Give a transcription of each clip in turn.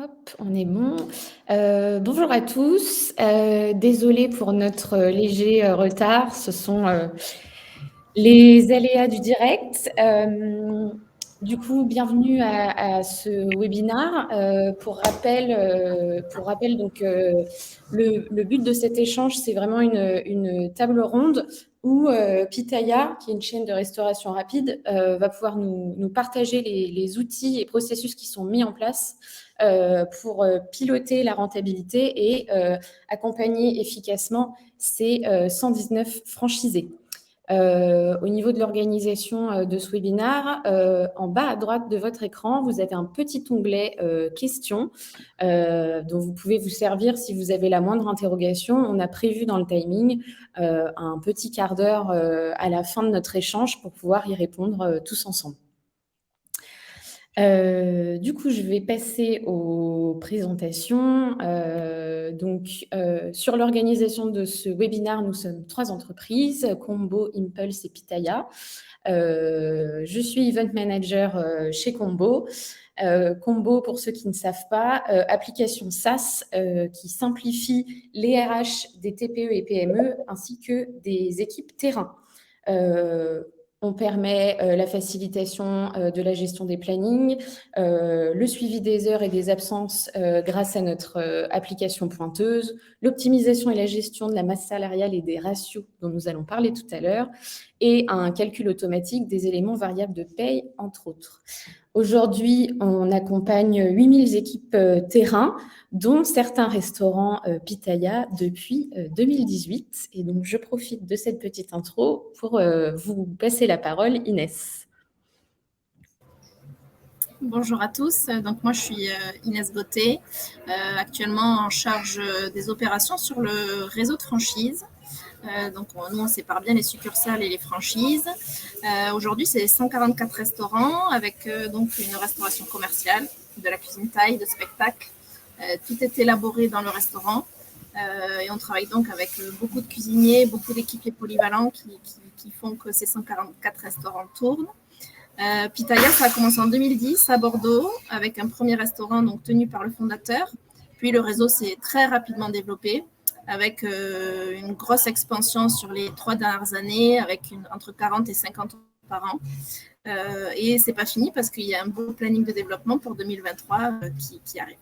Hop, on est bon. Bonjour à tous. Désolée pour notre léger retard. Ce sont les aléas du direct. Du coup, bienvenue à ce webinaire. Pour rappel, donc, le but de cet échange, c'est vraiment une table ronde où Pitaya, qui est une chaîne de restauration rapide, va pouvoir nous partager les outils et processus qui sont mis en place pour piloter la rentabilité et accompagner efficacement ces 119 franchisés. Au niveau de l'organisation de ce webinaire, en bas à droite de votre écran, vous avez un petit onglet questions dont vous pouvez vous servir si vous avez la moindre interrogation. On a prévu dans le timing un petit quart d'heure à la fin de notre échange pour pouvoir y répondre tous ensemble. Du coup, je vais passer aux présentations. Sur l'organisation de ce webinaire, nous sommes 3 entreprises, Combo, Impulse et Pitaya. Je suis Event Manager chez Combo. Combo, pour ceux qui ne savent pas, application SaaS qui simplifie les RH des TPE et PME ainsi que des équipes terrain. On permet la facilitation de la gestion des plannings, le suivi des heures et des absences grâce à notre application pointeuse, l'optimisation et la gestion de la masse salariale et des ratios dont nous allons parler tout à l'heure, et un calcul automatique des éléments variables de paye, entre autres. Aujourd'hui, on accompagne 8000 équipes terrain, dont certains restaurants Pitaya depuis 2018. Et donc, je profite de cette petite intro pour vous passer la parole, Inès. Bonjour à tous, donc moi je suis Inès Beauté, actuellement en charge des opérations sur le réseau de franchise. Donc nous on sépare bien les succursales et les franchises. Aujourd'hui c'est 144 restaurants avec donc une restauration commerciale, de la cuisine thaï, de spectacle. Tout est élaboré dans le restaurant et on travaille donc avec beaucoup de cuisiniers, beaucoup d'équipiers polyvalents qui font que ces 144 restaurants tournent. Pitaya, ça a commencé en 2010 à Bordeaux avec un premier restaurant donc, tenu par le fondateur. Puis le réseau s'est très rapidement développé avec une grosse expansion sur les 3 dernières années avec entre 40 et 50 par an. Et ce n'est pas fini parce qu'il y a un beau planning de développement pour 2023 qui arrive.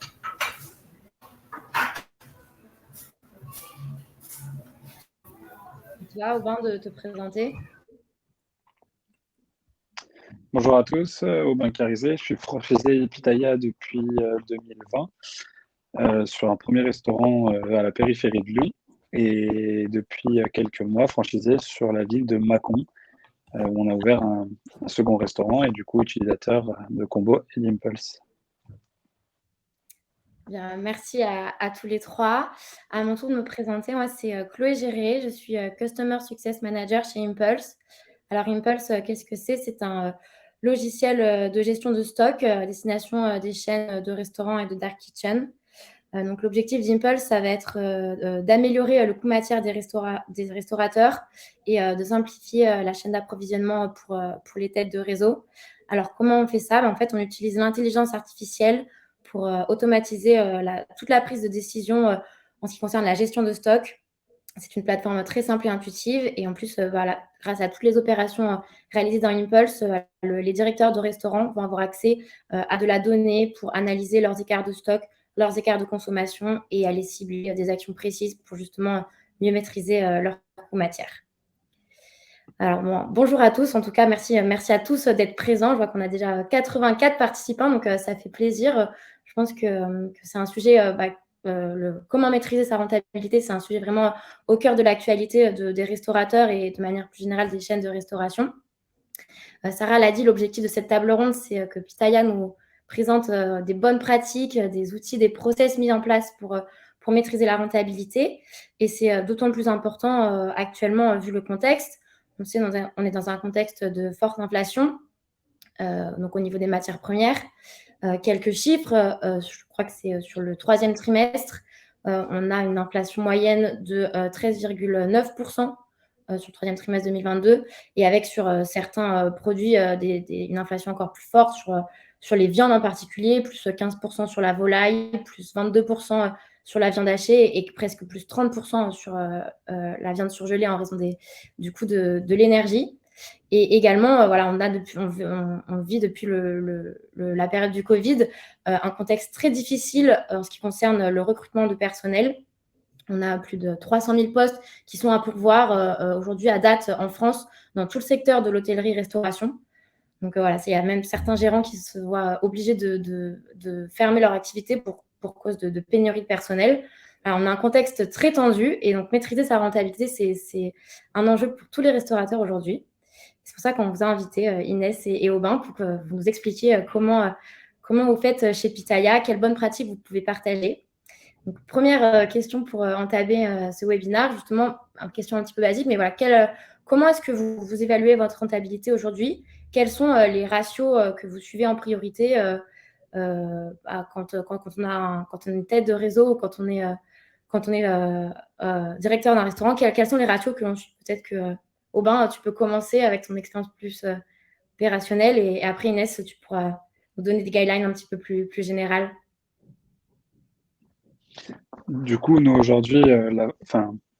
Tu as Aubin de te présenter. Bonjour à tous, Aubin Carizet, je suis franchisé Pitaya depuis 2020 sur un premier restaurant à la périphérie de Lyon et depuis quelques mois franchisé sur la ville de Mâcon où on a ouvert un second restaurant et du coup utilisateur de Combo et d'Impulse. Bien, merci à tous les trois. À mon tour de me présenter, moi c'est Chloé Géré, je suis Customer Success Manager chez Impulse. Alors Impulse, qu'est-ce que c'est ? C'est un logiciel de gestion de stock à destination des chaînes de restaurants et de dark kitchen. Donc l'objectif d'Impulse, ça va être d'améliorer le coût matière des restaurateurs et de simplifier la chaîne d'approvisionnement pour les têtes de réseau. Alors comment on fait ça ? En fait, on utilise l'intelligence artificielle pour automatiser toute la prise de décision en ce qui concerne la gestion de stock. C'est une plateforme très simple et intuitive. Et en plus, grâce à toutes les opérations réalisées dans Impulse, les directeurs de restaurants vont avoir accès à de la donnée pour analyser leurs écarts de stock, leurs écarts de consommation et aller cibler des actions précises pour justement mieux maîtriser leur coût matière. Alors, bonjour à tous. En tout cas, merci à tous d'être présents. Je vois qu'on a déjà 84 participants, donc ça fait plaisir. Je pense que c'est un sujet, comment maîtriser sa rentabilité, c'est un sujet vraiment au cœur de l'actualité des restaurateurs et de manière plus générale des chaînes de restauration. Sarah l'a dit, l'objectif de cette table ronde, c'est que Pitaya nous présente des bonnes pratiques, des outils, des process mis en place pour maîtriser la rentabilité. Et c'est d'autant plus important actuellement vu le contexte. On est dans un contexte de forte inflation, donc au niveau des matières premières. Quelques chiffres, je crois que c'est sur le 3e trimestre, on a une inflation moyenne de 13,9% sur le troisième trimestre 2022, et avec sur certains produits une inflation encore plus forte sur les viandes en particulier, plus 15% sur la volaille, plus 22% sur la viande hachée et presque plus 30% sur la viande surgelée en raison du coût de l'énergie. Et également, voilà, on vit depuis la période du Covid un contexte très difficile en ce qui concerne le recrutement de personnel. On a plus de 300 000 postes qui sont à pourvoir aujourd'hui à date en France dans tout le secteur de l'hôtellerie-restauration. Donc voilà, il y a même certains gérants qui se voient obligés de fermer leur activité pour cause de pénurie de personnel. Alors, on a un contexte très tendu et donc maîtriser sa rentabilité, c'est un enjeu pour tous les restaurateurs aujourd'hui. C'est pour ça qu'on vous a invité, Inès et Aubin, pour que vous nous expliquiez comment vous faites chez Pitaya, quelles bonnes pratiques vous pouvez partager. Donc, première question pour entamer ce webinaire, justement, une question un petit peu basique, mais voilà, comment est-ce que vous évaluez votre rentabilité aujourd'hui? Quels sont les ratios que vous suivez en priorité quand on est une tête de réseau ou quand on est directeur d'un restaurant? Quels sont les ratios que l'on suit? Peut-être que Aubin, tu peux commencer avec ton expérience plus opérationnelle et après, Inès, tu pourras nous donner des guidelines un petit peu plus générales. Du coup, nous aujourd'hui,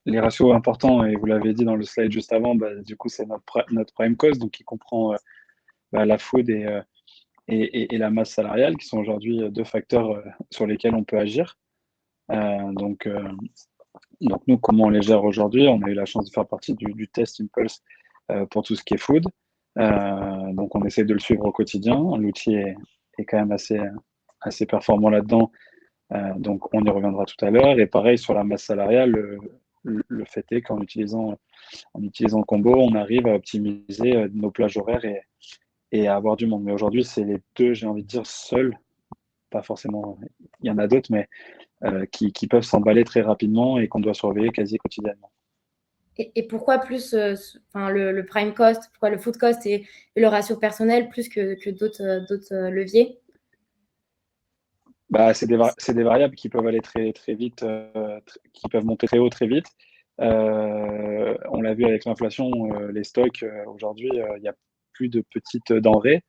les ratios importants, et vous l'avez dit dans le slide juste avant, du coup, c'est notre prime cost, donc qui comprend la food et la masse salariale, qui sont aujourd'hui deux facteurs sur lesquels on peut agir. Donc nous, comment on les gère aujourd'hui? On a eu la chance de faire partie du test Impulse pour tout ce qui est food. Donc on essaie de le suivre au quotidien. L'outil est quand même assez performant là-dedans. Donc on y reviendra tout à l'heure. Et pareil sur la masse salariale, le fait est qu'en utilisant Combo, on arrive à optimiser nos plages horaires et à avoir du monde. Mais aujourd'hui, c'est les deux, j'ai envie de dire, seuls, pas forcément, il y en a d'autres, mais qui peuvent s'emballer très rapidement et qu'on doit surveiller quasi quotidiennement. Et pourquoi plus le prime cost, pourquoi le food cost et le ratio personnel plus que d'autres leviers? C'est des variables qui peuvent aller très, très vite, qui peuvent monter très haut très vite. On l'a vu avec l'inflation, les stocks, aujourd'hui, il n'y a plus de petites denrées.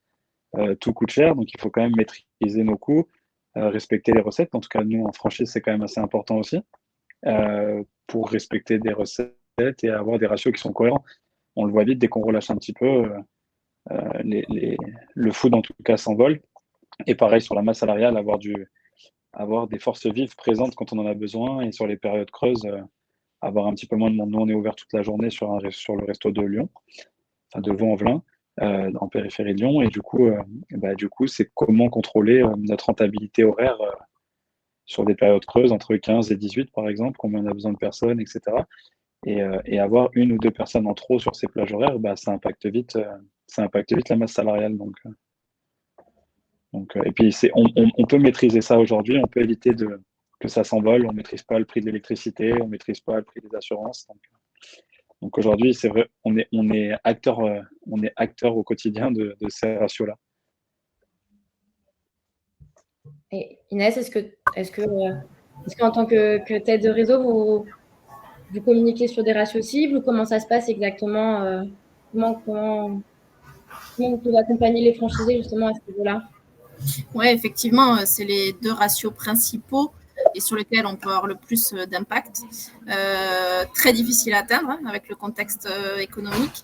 Tout coûte cher, donc il faut quand même maîtriser nos coûts, respecter les recettes. En tout cas, nous, en franchise, c'est quand même assez important aussi pour respecter des recettes et avoir des ratios qui sont cohérents. On le voit vite, dès qu'on relâche un petit peu, le food, en tout cas, s'envole. Et pareil, sur la masse salariale, avoir des forces vives présentes quand on en a besoin. Et sur les périodes creuses, avoir un petit peu moins de monde. Nous, on est ouvert toute la journée sur le resto de Lyon, enfin de Vaux-en-Velin, en périphérie de Lyon. Et du coup, c'est comment contrôler notre rentabilité horaire sur des périodes creuses, entre 15 et 18 par exemple, combien on a besoin de personnes, etc. Et avoir une ou deux personnes en trop sur ces plages horaires, ça impacte vite la masse salariale. Et puis on peut maîtriser ça aujourd'hui, on peut éviter que ça s'envole, on ne maîtrise pas le prix de l'électricité, on ne maîtrise pas le prix des assurances. Donc aujourd'hui, c'est vrai, on est acteur au quotidien de ces ratios-là. Et Inès, est-ce que en tant que tête de réseau, vous communiquez sur des ratios cibles ou comment ça se passe exactement? Comment vous pouvez accompagner les franchisés justement à ce niveau-là? Oui, effectivement, c'est les deux ratios principaux et sur lesquels on peut avoir le plus d'impact. Très difficile à atteindre avec le contexte économique.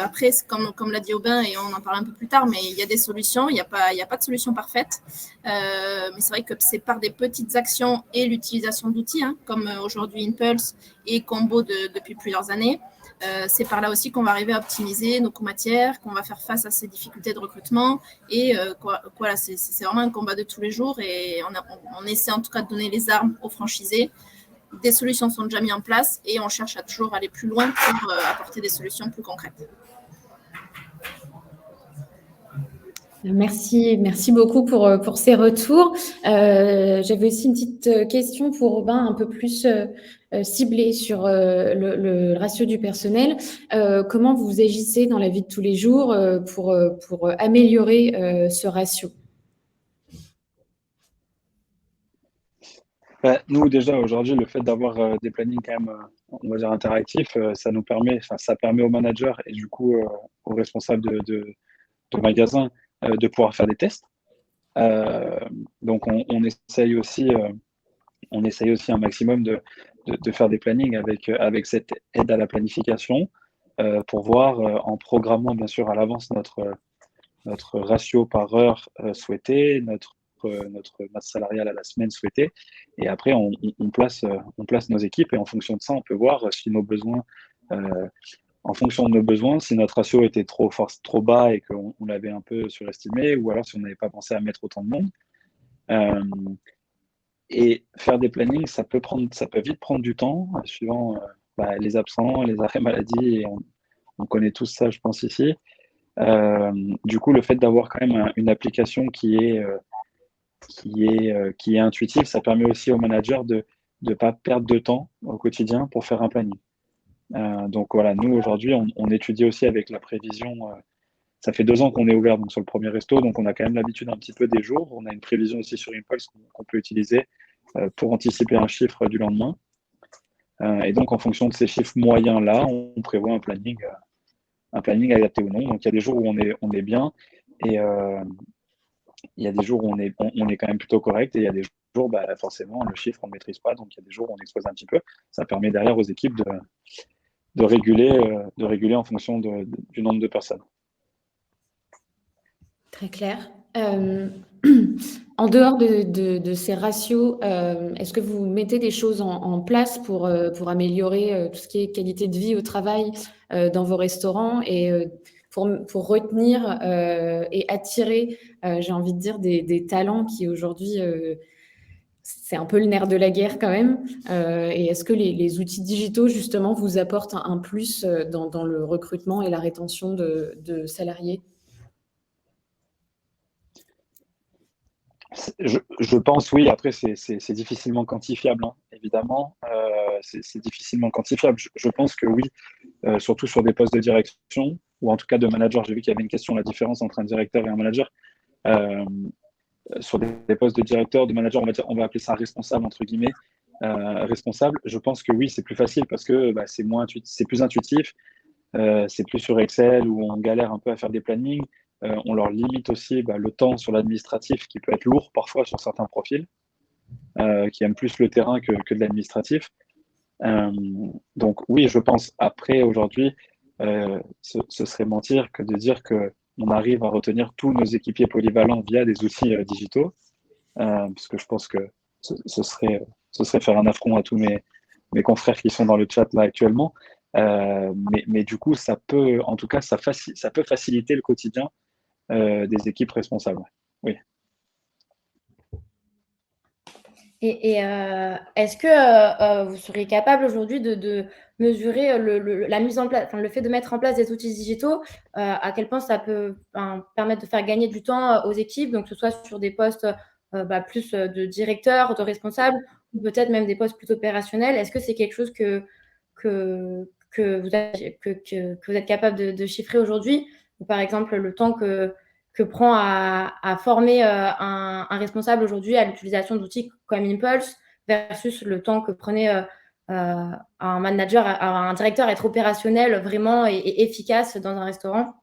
Après, comme l'a dit Aubin, et on en parle un peu plus tard, mais il y a des solutions, il n'y a pas de solution parfaite. Mais c'est vrai que c'est par des petites actions et l'utilisation d'outils, comme aujourd'hui Impulse et Combo depuis plusieurs années. C'est par là aussi qu'on va arriver à optimiser nos coûts matières, qu'on va faire face à ces difficultés de recrutement. Et c'est vraiment un combat de tous les jours et on essaie en tout cas de donner les armes aux franchisés. Des solutions sont déjà mises en place et on cherche à toujours aller plus loin pour apporter des solutions plus concrètes. Merci beaucoup pour ces retours. J'avais aussi une petite question pour Aubin, un peu plus ciblée sur le ratio du personnel. Comment vous agissez dans la vie de tous les jours pour améliorer ce ratio? Nous, déjà, aujourd'hui, le fait d'avoir des plannings quand même, on va dire, interactifs, ça permet aux managers et du coup aux responsables de magasins de pouvoir faire des tests. Euh, donc, on essaye aussi un maximum de faire des plannings avec cette aide à la planification pour voir, en programmant bien sûr à l'avance notre ratio par heure souhaité, notre masse salariale à la semaine souhaitée. Et après, on place nos équipes et en fonction de ça, on peut voir si nos besoins, euh, en fonction de nos besoins, si notre ratio était trop bas et qu'on l'avait un peu surestimé, ou alors si on n'avait pas pensé à mettre autant de monde. Euh, et faire des plannings, ça peut vite prendre du temps, suivant les absents, les arrêts maladie, et on connaît tous ça, je pense, ici. Euh, du coup, le fait d'avoir quand même une application qui est intuitive, ça permet aussi aux managers de ne pas perdre de temps au quotidien pour faire un planning. Donc voilà, nous aujourd'hui, on étudie aussi avec la prévision. Ça fait 2 ans qu'on est ouvert donc, sur le premier resto, donc on a quand même l'habitude un petit peu des jours. On a une prévision aussi sur Impulse qu'on peut utiliser pour anticiper un chiffre du lendemain. Et donc en fonction de ces chiffres moyens-là, on prévoit un planning adapté ou non. Donc il y a des jours où on est bien et il y a des jours où on est quand même plutôt correct et il y a des jours, forcément, le chiffre, on ne maîtrise pas. Donc il y a des jours où on expose un petit peu. Ça permet derrière aux équipes de réguler en fonction du nombre de personnes. Très clair. En dehors de ces ratios, est-ce que vous mettez des choses en place pour améliorer tout ce qui est qualité de vie au travail dans vos restaurants et pour retenir et attirer, j'ai envie de dire, des talents qui aujourd'hui, c'est un peu le nerf de la guerre quand même. Et est-ce que les outils digitaux, justement, vous apportent un plus dans le recrutement et la rétention de salariés? Je pense oui, après c'est difficilement quantifiable, hein, évidemment. C'est difficilement quantifiable. Je pense que oui, surtout sur des postes de direction, ou en tout cas de manager. J'ai vu qu'il y avait une question, la différence entre un directeur et un manager. Euh, sur des postes de directeur, de manager, on va appeler ça responsable, entre guillemets. Responsable, je pense que oui, c'est plus facile parce que c'est plus intuitif, c'est plus sur Excel où on galère un peu à faire des plannings. On leur limite aussi le temps sur l'administratif qui peut être lourd parfois sur certains profils, qui aiment plus le terrain que de l'administratif. Donc oui, je pense après aujourd'hui, ce serait mentir que de dire qu'on arrive à retenir tous nos équipiers polyvalents via des outils digitaux, parce que je pense que ce serait faire un affront à tous mes confrères qui sont dans le chat là actuellement. Mais du coup, ça peut, en tout cas, ça peut faciliter le quotidien des équipes responsables. Oui. Et est-ce que vous seriez capable aujourd'hui de mesurer la mise en place, le fait de mettre en place des outils digitaux, à quel point ça peut permettre de faire gagner du temps aux équipes, donc que ce soit sur des postes plus de directeur, de responsable, ou peut-être même des postes plus opérationnels? Est-ce que c'est quelque chose que vous êtes capable de chiffrer aujourd'hui? Ou par exemple, le temps que prend à former un responsable aujourd'hui à l'utilisation d'outils comme Impulse versus le temps que prenait un manager, un directeur à être opérationnel vraiment et efficace dans un restaurant?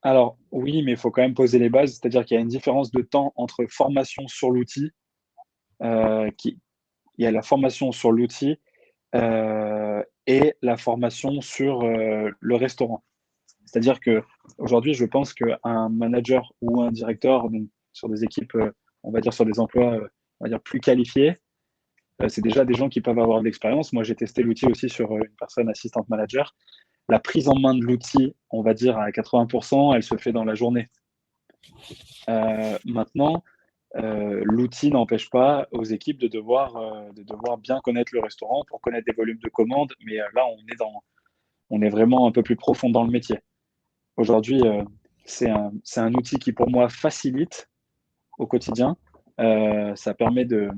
Alors oui, mais il faut quand même poser les bases, c'est-à-dire qu'il y a une différence de temps entre formation sur l'outil, il y a la formation sur l'outil et la formation sur le restaurant. C'est-à-dire qu'aujourd'hui, je pense qu'un manager ou un directeur donc, sur des équipes, on va dire sur des emplois on va dire plus qualifiés, c'est déjà des gens qui peuvent avoir de l'expérience. Moi, j'ai testé l'outil aussi sur une personne assistante manager. La prise en main de l'outil, on va dire à 80%, elle se fait dans la journée. Maintenant, l'outil n'empêche pas aux équipes de devoir bien connaître le restaurant pour connaître des volumes de commandes, mais là, on est vraiment un peu plus profond dans le métier. Aujourd'hui, c'est un outil qui, pour moi, facilite au quotidien. Ça permet de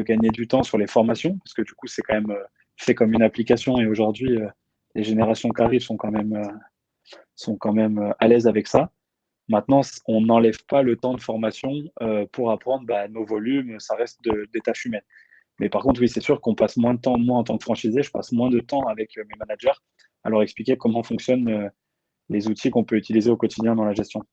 gagner du temps sur les formations, parce que du coup, c'est quand même fait comme une application. Et aujourd'hui, les générations qui arrivent sont quand même à l'aise avec ça. Maintenant, on n'enlève pas le temps de formation pour apprendre nos volumes, ça reste des tâches humaines. Mais par contre, oui, c'est sûr qu'on passe moins de temps, moi en tant que franchisé, je passe moins de temps avec mes managers à leur expliquer comment fonctionnent les outils qu'on peut utiliser au quotidien dans la gestion.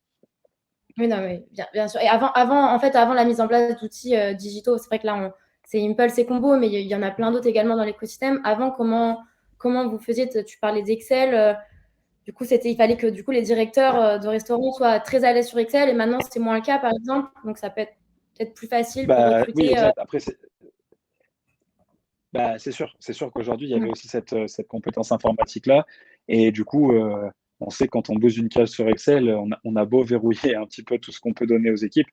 Oui, non, mais bien sûr. Et avant la mise en place d'outils digitaux, c'est vrai que là, c'est Impulse et Combo, mais il y en a plein d'autres également dans l'écosystème. Avant, comment vous faisiez? Tu parlais d'Excel. Du coup, il fallait que du coup, les directeurs de restaurants soient très à l'aise sur Excel. Et maintenant, c'est moins le cas, par exemple. Donc, ça peut être peut-être plus facile pour Oui, recruter. exact. Après, c'est sûr qu'aujourd'hui, il y avait aussi cette compétence informatique-là. Et du coup, on sait quand on bouge une case sur Excel, on a beau verrouiller un petit peu tout ce qu'on peut donner aux équipes.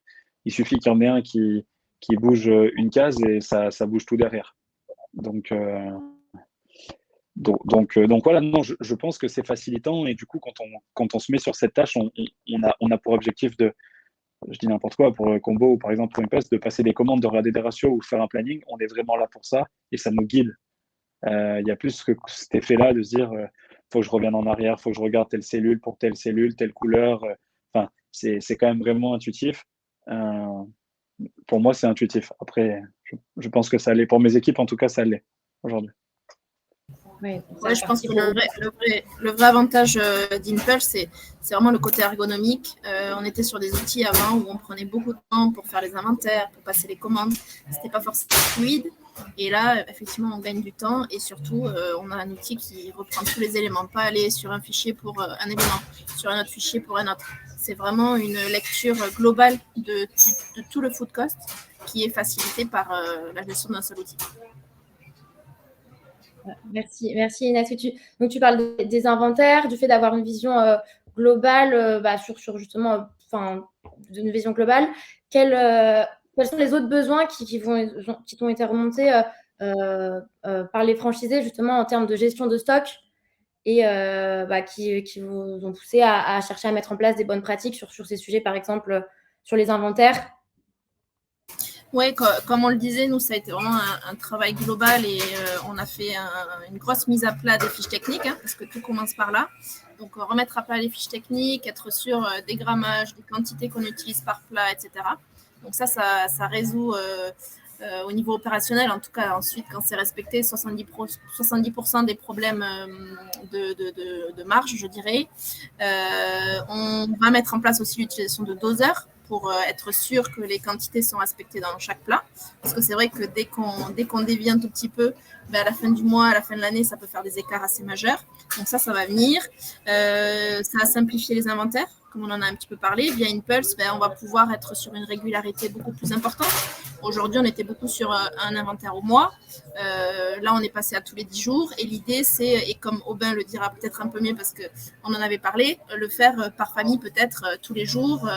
Il suffit qu'il y en ait un qui bouge une case et ça bouge tout derrière. Donc voilà, non, je pense que c'est facilitant. Et du coup, quand on se met sur cette tâche, on a pour objectif je dis n'importe quoi, pour Combo ou par exemple pour Impulse, de passer des commandes, de regarder des ratios ou faire un planning. On est vraiment là pour ça et ça nous guide. Il y a plus que cet effet-là de se dire faut que je revienne en arrière, faut que je regarde telle cellule pour telle cellule, telle couleur. Enfin, c'est quand même vraiment intuitif. Pour moi, c'est intuitif. Après, je pense que ça l'est. Pour mes équipes, en tout cas, ça l'est aujourd'hui. Ouais, je pense que le vrai avantage d'Impulse, c'est vraiment le côté ergonomique. On était sur des outils avant où on prenait beaucoup de temps pour faire les inventaires, pour passer les commandes. C'était pas forcément fluide. Et là, effectivement, on gagne du temps et surtout, on a un outil qui reprend tous les éléments, pas aller sur un fichier pour un élément, sur un autre fichier pour un autre. C'est vraiment une lecture globale de tout le food cost qui est facilitée par la gestion d'un seul outil. Merci Inès. Donc, tu parles des inventaires, du fait d'avoir une vision globale sur justement, d'une vision globale. Quels sont les autres besoins qui t'ont été remontés par les franchisés justement en termes de gestion de stock et qui vous ont poussé à chercher à mettre en place des bonnes pratiques sur ces sujets, par exemple sur les inventaires? Oui, comme on le disait, nous, ça a été vraiment un travail global et on a fait une grosse mise à plat des fiches techniques, parce que tout commence par là. Donc, remettre à plat les fiches techniques, être sûr des grammages, des quantités qu'on utilise par plat, etc. Donc ça résout au niveau opérationnel, en tout cas ensuite, quand c'est respecté, 70% des problèmes de marge, je dirais. On va mettre en place aussi l'utilisation de doseurs pour être sûr que les quantités sont respectées dans chaque plat. Parce que c'est vrai que dès qu'on dévie un tout petit peu, à la fin du mois, à la fin de l'année, ça peut faire des écarts assez majeurs. Donc ça va venir. Ça a simplifié les inventaires, comme on en a un petit peu parlé. Via Impulse, on va pouvoir être sur une régularité beaucoup plus importante. Aujourd'hui, on était beaucoup sur un inventaire au mois. Là, on est passé à tous les 10 jours. Et l'idée, c'est, et comme Aubin le dira peut-être un peu mieux parce qu'on en avait parlé, le faire par famille peut-être tous les jours.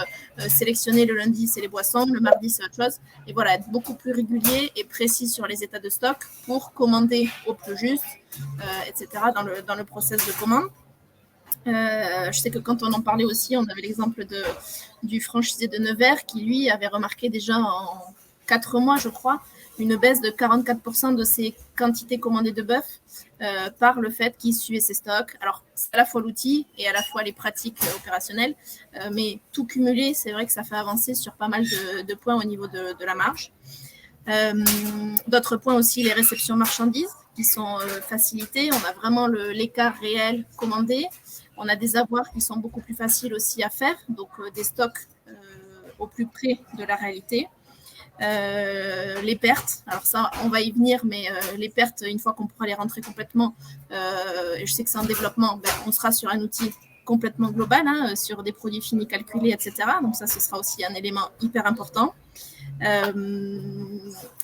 Sélectionner le lundi, c'est les boissons. Le mardi, c'est autre chose. Et voilà, être beaucoup plus régulier et précis sur les états de stock pour commander au plus juste, etc. dans le process de commande. Je sais que quand on en parlait aussi, on avait l'exemple du franchisé de Nevers qui, lui, avait remarqué déjà en 4 mois, je crois, une baisse de 44% de ses quantités commandées de bœuf par le fait qu'il suivait ses stocks. Alors, c'est à la fois l'outil et à la fois les pratiques opérationnelles, mais tout cumulé, c'est vrai que ça fait avancer sur pas mal de points au niveau de la marge. D'autres points aussi, les réceptions marchandises qui sont facilitées. On a vraiment l'écart réel commandé. On a des avoirs qui sont beaucoup plus faciles aussi à faire, donc des stocks au plus près de la réalité. Les pertes, alors ça, on va y venir, mais les pertes, une fois qu'on pourra les rentrer complètement, et je sais que c'est en développement, on sera sur un outil complètement global, sur des produits finis calculés, etc. Donc ça, ce sera aussi un élément hyper important.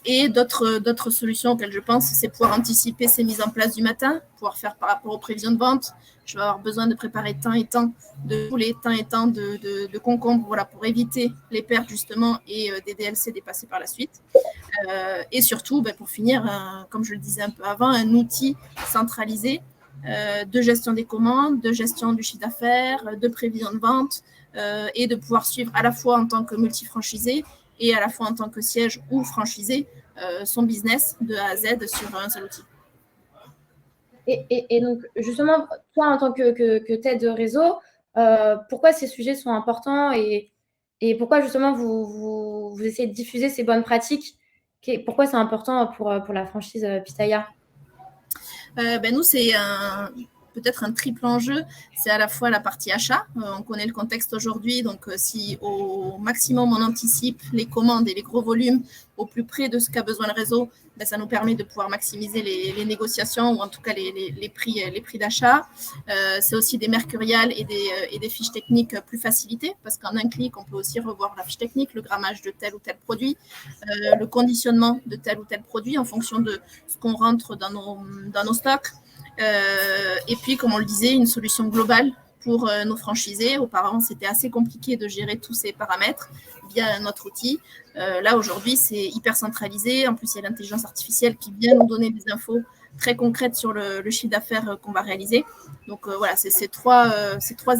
Et d'autres solutions auxquelles je pense, c'est pouvoir anticiper ces mises en place du matin, pouvoir faire par rapport aux prévisions de vente. Je vais avoir besoin de préparer tant et tant de poulets, tant et tant de concombres, voilà, pour éviter les pertes justement et des DLC dépassés par la suite. Et surtout, pour finir, comme je le disais un peu avant, un outil centralisé de gestion des commandes, de gestion du chiffre d'affaires, de prévision de vente et de pouvoir suivre à la fois en tant que multifranchisé et à la fois en tant que siège ou franchisé son business de A à Z sur un seul outil. Et donc, justement, toi, en tant que tête de réseau, pourquoi ces sujets sont importants et pourquoi justement vous essayez de diffuser ces bonnes pratiques? Pourquoi c'est important pour la franchise Pitaya? Nous, c'est peut-être un triple enjeu. C'est à la fois la partie achat. On connaît le contexte aujourd'hui, donc si au maximum on anticipe les commandes et les gros volumes au plus près de ce qu'a besoin le réseau, ça nous permet de pouvoir maximiser les négociations ou en tout cas les prix d'achat. C'est aussi des mercuriales et des fiches techniques plus facilitées parce qu'en un clic, on peut aussi revoir la fiche technique, le grammage de tel ou tel produit, le conditionnement de tel ou tel produit en fonction de ce qu'on rentre dans nos stocks. Et puis, comme on le disait, une solution globale pour nos franchisés. Auparavant, c'était assez compliqué de gérer tous ces paramètres via notre outil. Là, aujourd'hui, c'est hyper centralisé. En plus, il y a l'intelligence artificielle qui vient nous donner des infos très concrètes sur le chiffre d'affaires qu'on va réaliser. Donc, voilà, c'est ces trois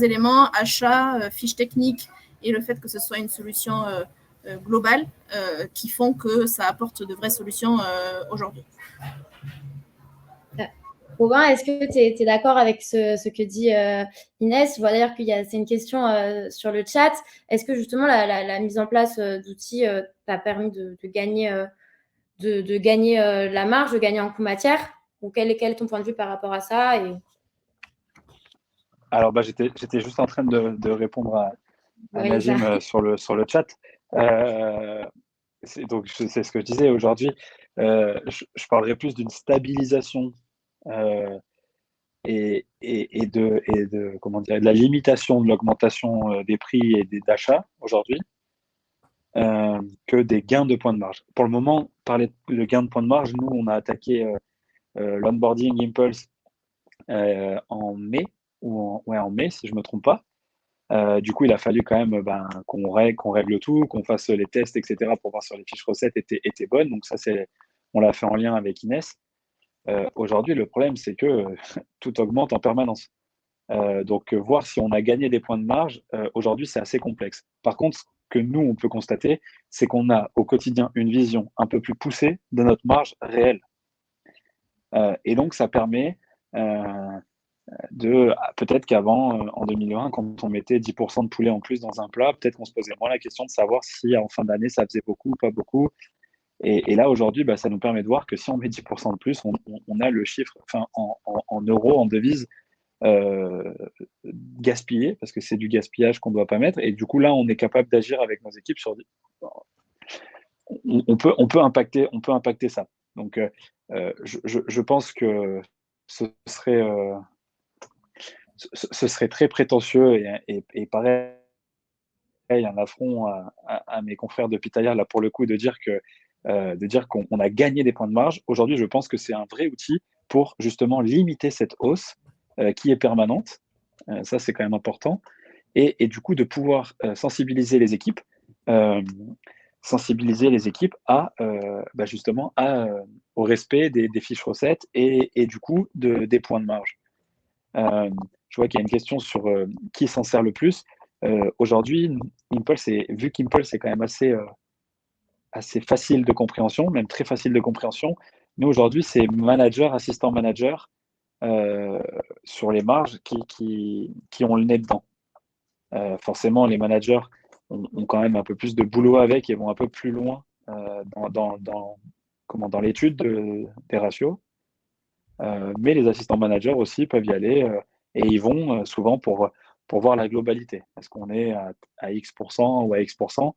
éléments, achat, fiche technique et le fait que ce soit une solution globale qui font que ça apporte de vraies solutions aujourd'hui. Robin, est-ce que tu es d'accord avec ce que dit Inès? Je vois d'ailleurs que c'est une question sur le chat. Est-ce que justement la mise en place d'outils t'a permis de gagner, de gagner la marge, de gagner en coût matière? Ou quel est ton point de vue par rapport à ça Alors, j'étais juste en train de répondre à Najim sur le chat. Donc, c'est ce que je disais aujourd'hui. Je parlerai plus d'une stabilisation et de comment dire, de la limitation de l'augmentation des prix et d'achat aujourd'hui que des gains de points de marge. Pour le moment, parler de gains de points de marge, nous, on a attaqué l'onboarding Impulse en mai, en mai, si je ne me trompe pas. Du coup, il a fallu quand même qu'on règle tout, qu'on fasse les tests, etc., pour voir si les fiches recettes étaient bonnes. Donc ça, on l'a fait en lien avec Inès. Aujourd'hui, le problème, c'est que tout augmente en permanence. Donc, voir si on a gagné des points de marge, aujourd'hui, c'est assez complexe. Par contre, ce que nous, on peut constater, c'est qu'on a au quotidien une vision un peu plus poussée de notre marge réelle. Et donc, ça permet peut-être qu'avant, en 2020, quand on mettait 10% de poulet en plus dans un plat, peut-être qu'on se posait moins la question de savoir si en fin d'année, ça faisait beaucoup ou pas beaucoup. Et là, aujourd'hui, ça nous permet de voir que si on met 10% de plus, on a le chiffre en euros, en devises, gaspillé, parce que c'est du gaspillage qu'on ne doit pas mettre. Et du coup, là, on est capable d'agir avec nos équipes sur... On peut impacter ça. Donc, je pense que ce serait très prétentieux et pareil, un affront à mes confrères de Pitaya, là, pour le coup, de dire qu'on a gagné des points de marge. Aujourd'hui, je pense que c'est un vrai outil pour justement limiter cette hausse qui est permanente. Ça, c'est quand même important. Et du coup, de pouvoir sensibiliser les équipes justement au respect des fiches recettes et du coup des points de marge. Je vois qu'il y a une question sur qui s'en sert le plus. Aujourd'hui, vu qu'Impulse est quand même assez facile de compréhension, même très facile de compréhension, nous aujourd'hui, c'est manager, assistant manager sur les marges qui ont le nez dedans. Forcément, les managers ont quand même un peu plus de boulot avec et vont un peu plus loin dans l'étude des ratios. Mais les assistants managers aussi peuvent y aller et ils vont souvent pour voir la globalité. Est-ce qu'on est à X% ou à X%?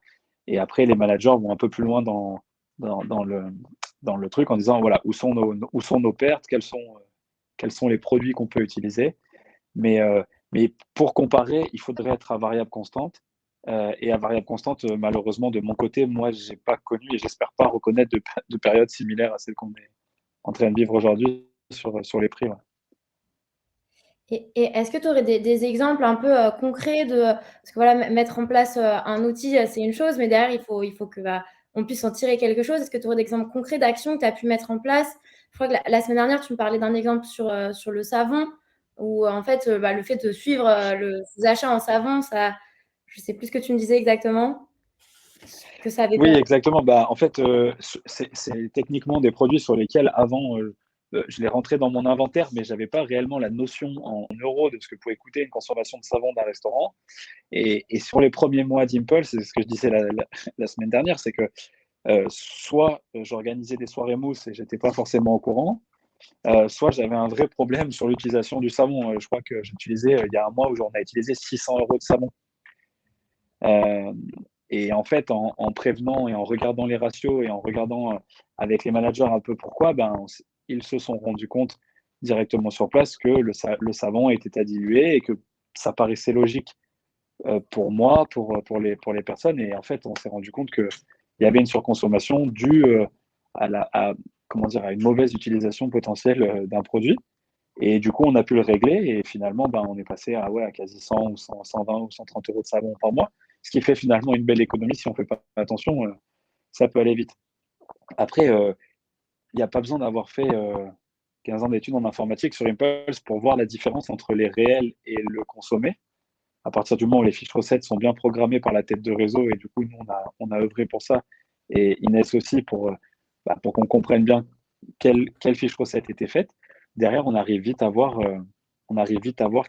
Et après, les managers vont un peu plus loin dans le truc en disant, voilà, où sont nos pertes, quels sont les produits qu'on peut utiliser. Mais pour comparer, il faudrait être à variable constante. Et à variable constante, malheureusement, de mon côté, moi, je n'ai pas connu et j'espère pas reconnaître de périodes similaires à celles qu'on est en train de vivre aujourd'hui sur les prix. Ouais. Et est-ce que tu aurais des exemples un peu concrets parce que voilà, mettre en place un outil, c'est une chose, mais derrière, il faut que on puisse en tirer quelque chose. Est-ce que tu aurais des exemples concrets d'actions que tu as pu mettre en place? Je crois que la semaine dernière, tu me parlais d'un exemple sur le savon, où en fait, le fait de suivre ses achats en savon, ça, je ne sais plus ce que tu me disais exactement. Oui, exactement. En fait, c'est techniquement des produits sur lesquels avant, je l'ai rentré dans mon inventaire, mais je n'avais pas réellement la notion en euros de ce que pouvait coûter une consommation de savon d'un restaurant. Et sur les premiers mois d'Impulse, c'est ce que je disais la semaine dernière, c'est que soit j'organisais des soirées mousse et j'étais pas forcément au courant, soit j'avais un vrai problème sur l'utilisation du savon. Je crois que j'utilisais, il y a un mois où on a utilisé 600 € de savon. Et en fait, en prévenant et en regardant les ratios et en regardant avec les managers un peu pourquoi, ils se sont rendus compte directement sur place que le savon était à diluer et que ça paraissait logique pour moi, pour les personnes. Et en fait, on s'est rendu compte qu'il y avait une surconsommation due à une mauvaise utilisation potentielle d'un produit. Et du coup, on a pu le régler et finalement, on est passé à quasi 100 ou 100, 120 ou 130 € de savon par mois, ce qui fait finalement une belle économie. Si on ne fait pas attention, ça peut aller vite. Après, il n'y a pas besoin d'avoir fait 15 ans d'études en informatique sur Impulse pour voir la différence entre les réels et le consommé. À partir du moment où les fiches recettes sont bien programmées par la tête de réseau, et du coup, nous, on a œuvré pour ça, et Inès aussi, pour qu'on comprenne bien quelle fiche recette était faite. Derrière, on arrive vite à voir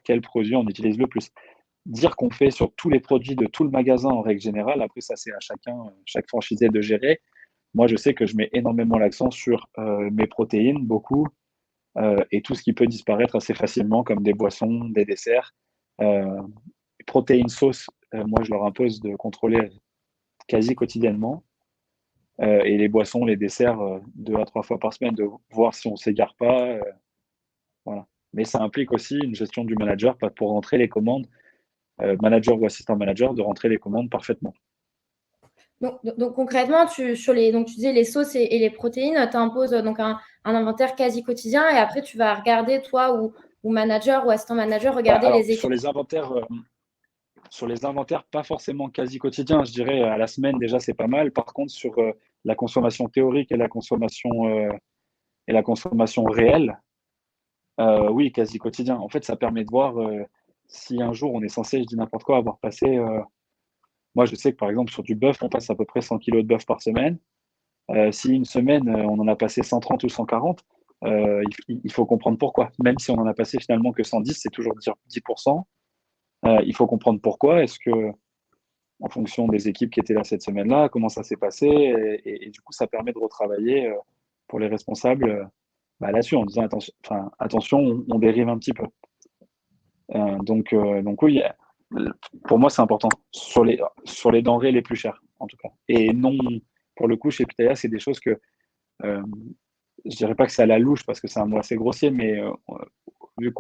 quel produit on utilise le plus. Dire qu'on fait sur tous les produits de tout le magasin en règle générale, après ça c'est à chaque franchisé de gérer. Moi je sais que je mets énormément l'accent sur mes protéines, beaucoup, et tout ce qui peut disparaître assez facilement comme des boissons, des desserts. Protéines sauce, moi je leur impose de contrôler quasi quotidiennement. Et les boissons, les desserts, 2 à 3 fois par semaine, de voir si on ne s'égare pas. Voilà. Mais ça implique aussi une gestion du manager, pas pour rentrer les commandes, manager ou assistant manager, de rentrer les commandes parfaitement. Donc concrètement, tu disais les sauces et les protéines, tu imposes donc un inventaire quasi quotidien et après tu vas regarder, toi ou manager ou assistant manager, regarder les équipes. Sur les inventaires, pas forcément quasi quotidien, je dirais à la semaine déjà c'est pas mal. Par contre, sur la consommation théorique et la consommation réelle, oui, quasi quotidien. En fait, ça permet de voir si un jour on est censé, je dis n'importe quoi, avoir passé. Moi, je sais que par exemple sur du bœuf, on passe à peu près 100 kg de bœuf par semaine. Si une semaine on en a passé 130 ou 140, il faut comprendre pourquoi. Même si on en a passé finalement que 110, c'est toujours 10%. Il faut comprendre pourquoi. Est-ce que, en fonction des équipes qui étaient là cette semaine-là, comment ça s'est passé, et du coup, ça permet de retravailler pour les responsables là-dessus, en disant attention, on dérive un petit peu. Donc oui, pour moi, c'est important sur les denrées les plus chères, en tout cas. Et non, pour le coup, chez Pitaya, c'est des choses que je dirais pas que c'est à la louche parce que c'est un mot assez grossier, mais vu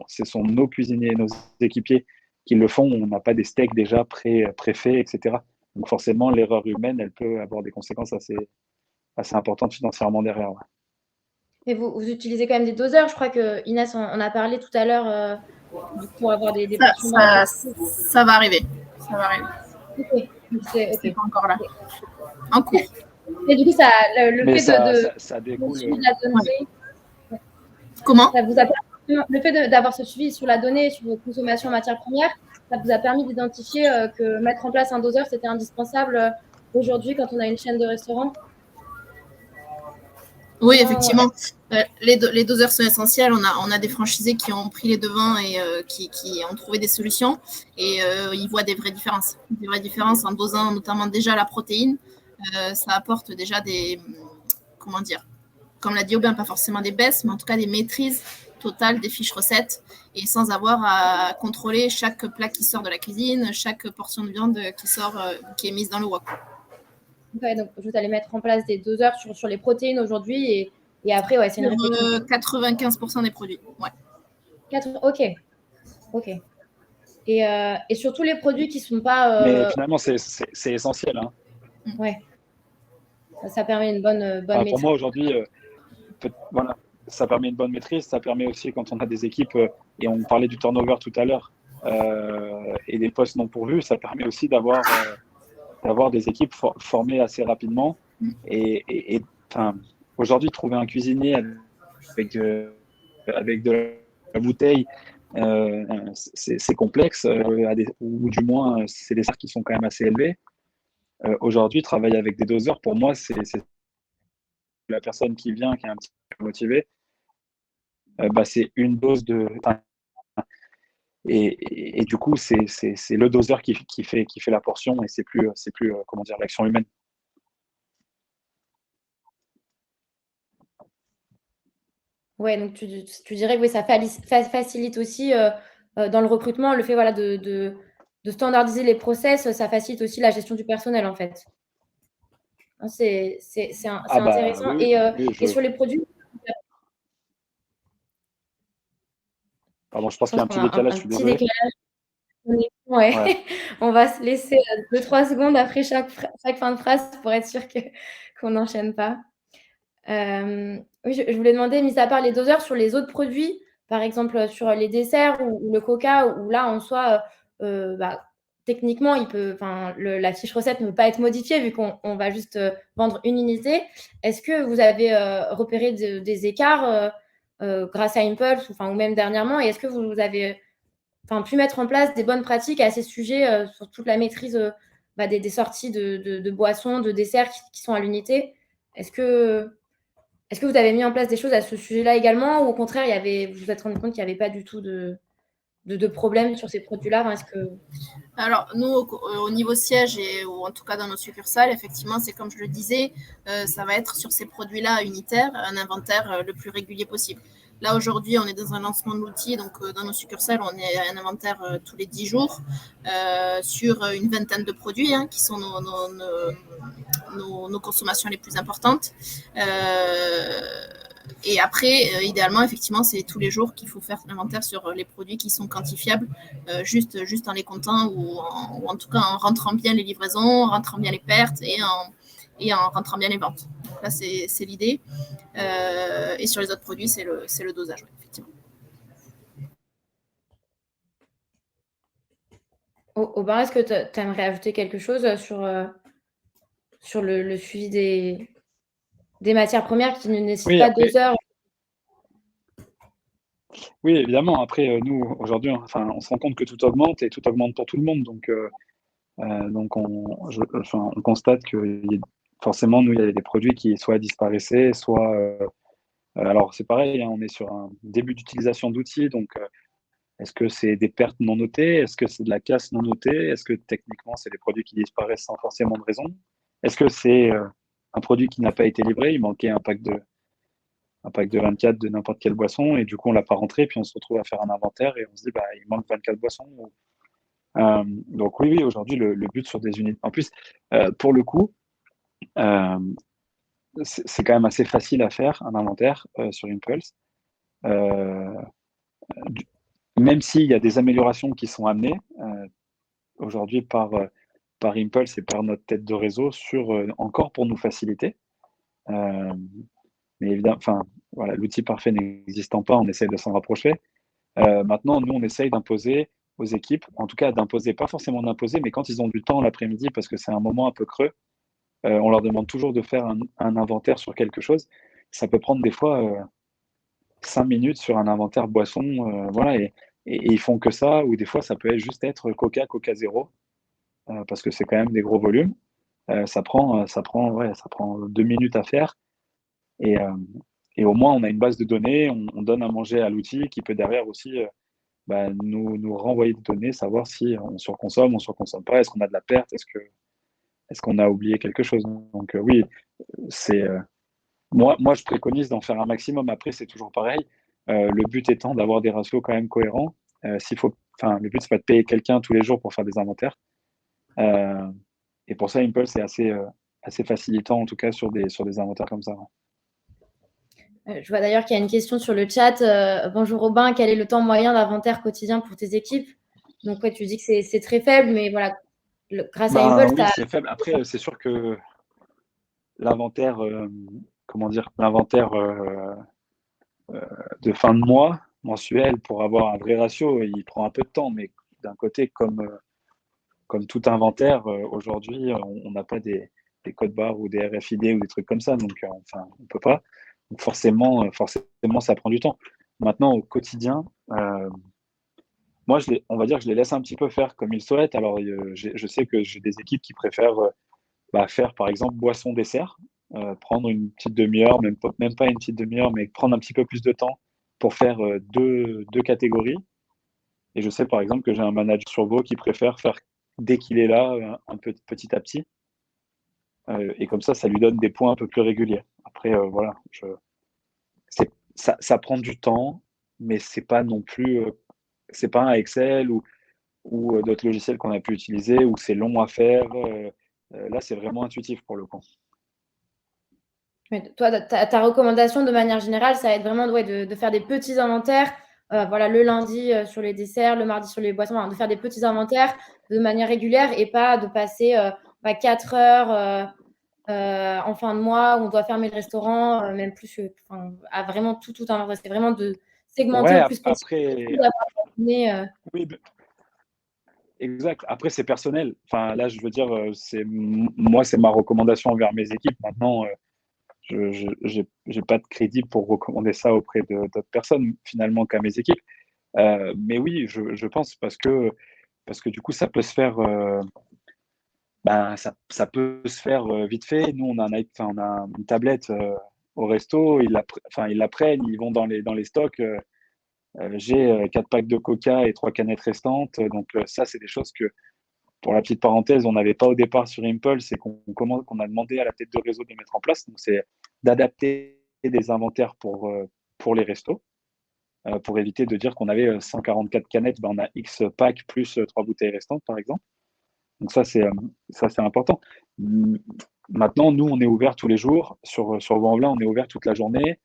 ce sont nos cuisiniers, nos équipiers qui le font, on n'a pas des steaks déjà préfaits, etc. Donc forcément, l'erreur humaine, elle peut avoir des conséquences assez importantes financièrement derrière. Ouais. Et vous utilisez quand même des doseurs. Je crois que Inès en a parlé tout à l'heure pour avoir des portions. Ça va arriver. Ça va arriver. Ok. C'est pas encore là. En cours. Et du coup, ça découle. De la donnée. Ouais. Comment ça vous a permis, le fait d'avoir ce suivi sur la donnée, sur vos consommations en matières premières, ça vous a permis d'identifier que mettre en place un doseur, c'était indispensable aujourd'hui quand on a une chaîne de restaurants? Oui, effectivement. Les doseurs sont essentiels. On a des franchisés qui ont pris les devants et qui ont trouvé des solutions. Et ils voient des vraies différences. Des vraies différences en dosant notamment déjà la protéine. Ça apporte déjà comment dire, comme l'a dit Aubin, pas forcément des baisses, mais en tout cas des maîtrises totales des fiches recettes et sans avoir à contrôler chaque plat qui sort de la cuisine, chaque portion de viande qui est mise dans le wok. Okay, donc vous allez mettre en place des doseurs sur les protéines aujourd'hui et après, c'est une réflexion. 95% des produits, ouais. Ok. Et sur tous les produits qui ne sont pas… Mais finalement, c'est essentiel. Hein. Ouais. Ça permet une bonne maîtrise. Pour moi, aujourd'hui, voilà, ça permet une bonne maîtrise. Ça permet aussi, quand on a des équipes, et on parlait du turnover tout à l'heure, et des postes non pourvus, ça permet aussi d'avoir des équipes formées assez rapidement. Et aujourd'hui, trouver un cuisinier avec de la bouteille, c'est complexe, ou du moins, c'est des salaires qui sont quand même assez élevés. Aujourd'hui, travailler avec des doseurs, pour moi, c'est la personne qui vient, qui est un petit peu motivée, c'est une dose de… Et du coup, c'est le doseur qui fait la portion et c'est plus comment dire, l'action humaine. Ouais, donc tu dirais que oui, ça facilite aussi dans le recrutement le fait voilà, de standardiser les process, ça facilite aussi la gestion du personnel en fait. C'est intéressant. Oui, Et sur les produits, pardon, je pense je qu'il y a pense un qu'on petit a décalage, un je suis petit désolé. décalage. Ouais, Ouais. on va se laisser 2-3 secondes après chaque fin de phrase pour être sûr qu'on n'enchaîne pas. Oui, je voulais demander, mis à part les doseurs, sur les autres produits, par exemple sur les desserts ou le coca, où là en soi, techniquement, la fiche recette ne peut pas être modifiée vu qu'on va juste vendre une unité. Est-ce que vous avez repéré des écarts grâce à Impulse ou même dernièrement, et est-ce que vous avez pu mettre en place des bonnes pratiques à ces sujets sur toute la maîtrise des sorties de boissons, de desserts qui sont à l'unité? Est-ce que vous avez mis en place des choses à ce sujet-là également, ou au contraire, vous vous êtes rendu compte qu'il n'y avait pas du tout de problème sur ces produits-là? Alors, nous, au niveau siège, ou en tout cas dans nos succursales, effectivement, c'est comme je le disais, ça va être sur ces produits-là unitaires, un inventaire le plus régulier possible. Là, aujourd'hui, on est dans un lancement de l'outil, donc dans nos succursales, on est à un inventaire tous les 10 jours sur une vingtaine de produits qui sont nos consommations les plus importantes. Et après, idéalement, effectivement, c'est tous les jours qu'il faut faire l'inventaire sur les produits qui sont quantifiables, juste en les comptant ou en tout cas en rentrant bien les livraisons, en rentrant bien les pertes et en rentrant bien les ventes. Donc là, c'est l'idée. Et sur les autres produits, c'est le dosage, effectivement. Aubin, est-ce que tu aimerais ajouter quelque chose sur le suivi des matières premières qui ne nécessitent Oui, pas après, 2 heures? oui, évidemment. Après, nous, aujourd'hui, on se rend compte que tout augmente et tout augmente pour tout le monde. Donc on constate que forcément, nous, il y a des produits qui soit disparaissaient, soit… alors, c'est pareil, on est sur un début d'utilisation d'outils. Donc, est-ce que c'est des pertes non notées? Est-ce que c'est de la casse non notée? Est-ce que techniquement, c'est des produits qui disparaissent sans forcément de raison? Est-ce que c'est un produit qui n'a pas été livré? Il manquait un pack de 24 de n'importe quelle boisson et du coup, on l'a pas rentré. Puis, on se retrouve à faire un inventaire et on se dit, il manque 24 boissons. Donc, oui, aujourd'hui, le but sur des unités. En plus, pour le coup, euh, c'est quand même assez facile à faire un inventaire sur Impulse. Euh, Même s'il y a des améliorations qui sont amenées aujourd'hui par Impulse et par notre tête de réseau encore pour nous faciliter. Mais évidemment, voilà, l'outil parfait n'existant pas, on essaye de s'en rapprocher. Maintenant, nous, on essaye d'imposer aux équipes, en tout cas d'imposer, pas forcément d'imposer, mais quand ils ont du temps l'après-midi, parce que c'est un moment un peu creux, on leur demande toujours de faire un inventaire sur quelque chose. Ça peut prendre des fois 5 minutes sur un inventaire boisson, voilà, et ils font que ça, ou des fois ça peut juste être Coca zéro, parce que c'est quand même des gros volumes. Ça prend 2 minutes à faire, et au moins on a une base de données, on donne à manger à l'outil qui peut derrière aussi nous renvoyer des données, savoir si on surconsomme pas, est-ce qu'on a de la perte, est-ce qu'on a oublié quelque chose. Donc oui, c'est moi je préconise d'en faire un maximum. Après c'est toujours pareil. Le but étant d'avoir des ratios quand même cohérents. Le but c'est pas de payer quelqu'un tous les jours pour faire des inventaires. Et pour ça Impulse est assez facilitant en tout cas sur des inventaires comme ça. Je vois d'ailleurs qu'il y a une question sur le chat. Bonjour Robin, quel est le temps moyen d'inventaire quotidien pour tes équipes? Donc ouais, tu dis que c'est très faible, mais voilà, grâce à Impulse, Oui, c'est faible. Après, c'est sûr que l'inventaire, l'inventaire de fin de mois mensuel pour avoir un vrai ratio, il prend un peu de temps. Mais d'un côté, comme tout inventaire, aujourd'hui, on n'a pas des codes barres ou des RFID ou des trucs comme ça. Donc, on peut pas. Donc, forcément, ça prend du temps. Maintenant, au quotidien, moi, on va dire que je les laisse un petit peu faire comme ils souhaitent. Alors, je sais que j'ai des équipes qui préfèrent faire, par exemple, boisson-dessert, prendre une petite demi-heure, même pas une petite demi-heure, mais prendre un petit peu plus de temps pour faire deux catégories. Et je sais par exemple que j'ai un manager sur Vaud qui préfère faire dès qu'il est là, un peu petit à petit. Et comme ça lui donne des points un peu plus réguliers. Après, voilà, ça prend du temps, mais c'est pas non plus, c'est pas un Excel ou d'autres logiciels qu'on a pu utiliser où c'est long à faire. Là, c'est vraiment intuitif pour le coup. Mais toi, ta recommandation de manière générale, ça va être vraiment de faire des petits inventaires. Voilà, le lundi sur les desserts, le mardi sur les boissons, de faire des petits inventaires de manière régulière et pas de passer 4 heures en fin de mois où on doit fermer le restaurant, même plus à vraiment tout inventaire. C'est vraiment de segmenter Ouais, au plus possible. après, oui, exact. Après, c'est personnel. Enfin, là, je veux dire, moi, c'est ma recommandation envers mes équipes. Maintenant, je n'ai pas de crédit pour recommander ça auprès d'autres personnes, finalement, qu'à mes équipes. Mais oui, je pense parce que du coup, ça peut se faire, ça peut se faire vite fait. Nous, on a une tablette au resto, ils la prennent, ils vont dans les stocks. J'ai 4 packs de Coca et 3 canettes restantes. Donc, ça, c'est des choses que, pour la petite parenthèse, on n'avait pas au départ sur Impulse et qu'on a demandé à la tête de réseau de mettre en place. Donc, c'est d'adapter des inventaires pour les restos, pour éviter de dire qu'on avait 144 canettes, on a X packs plus 3 bouteilles restantes, par exemple. Donc, ça, c'est important. Maintenant, nous, on est ouvert tous les jours. Sur Vaux-en-Velin, on est ouvert toute la journée.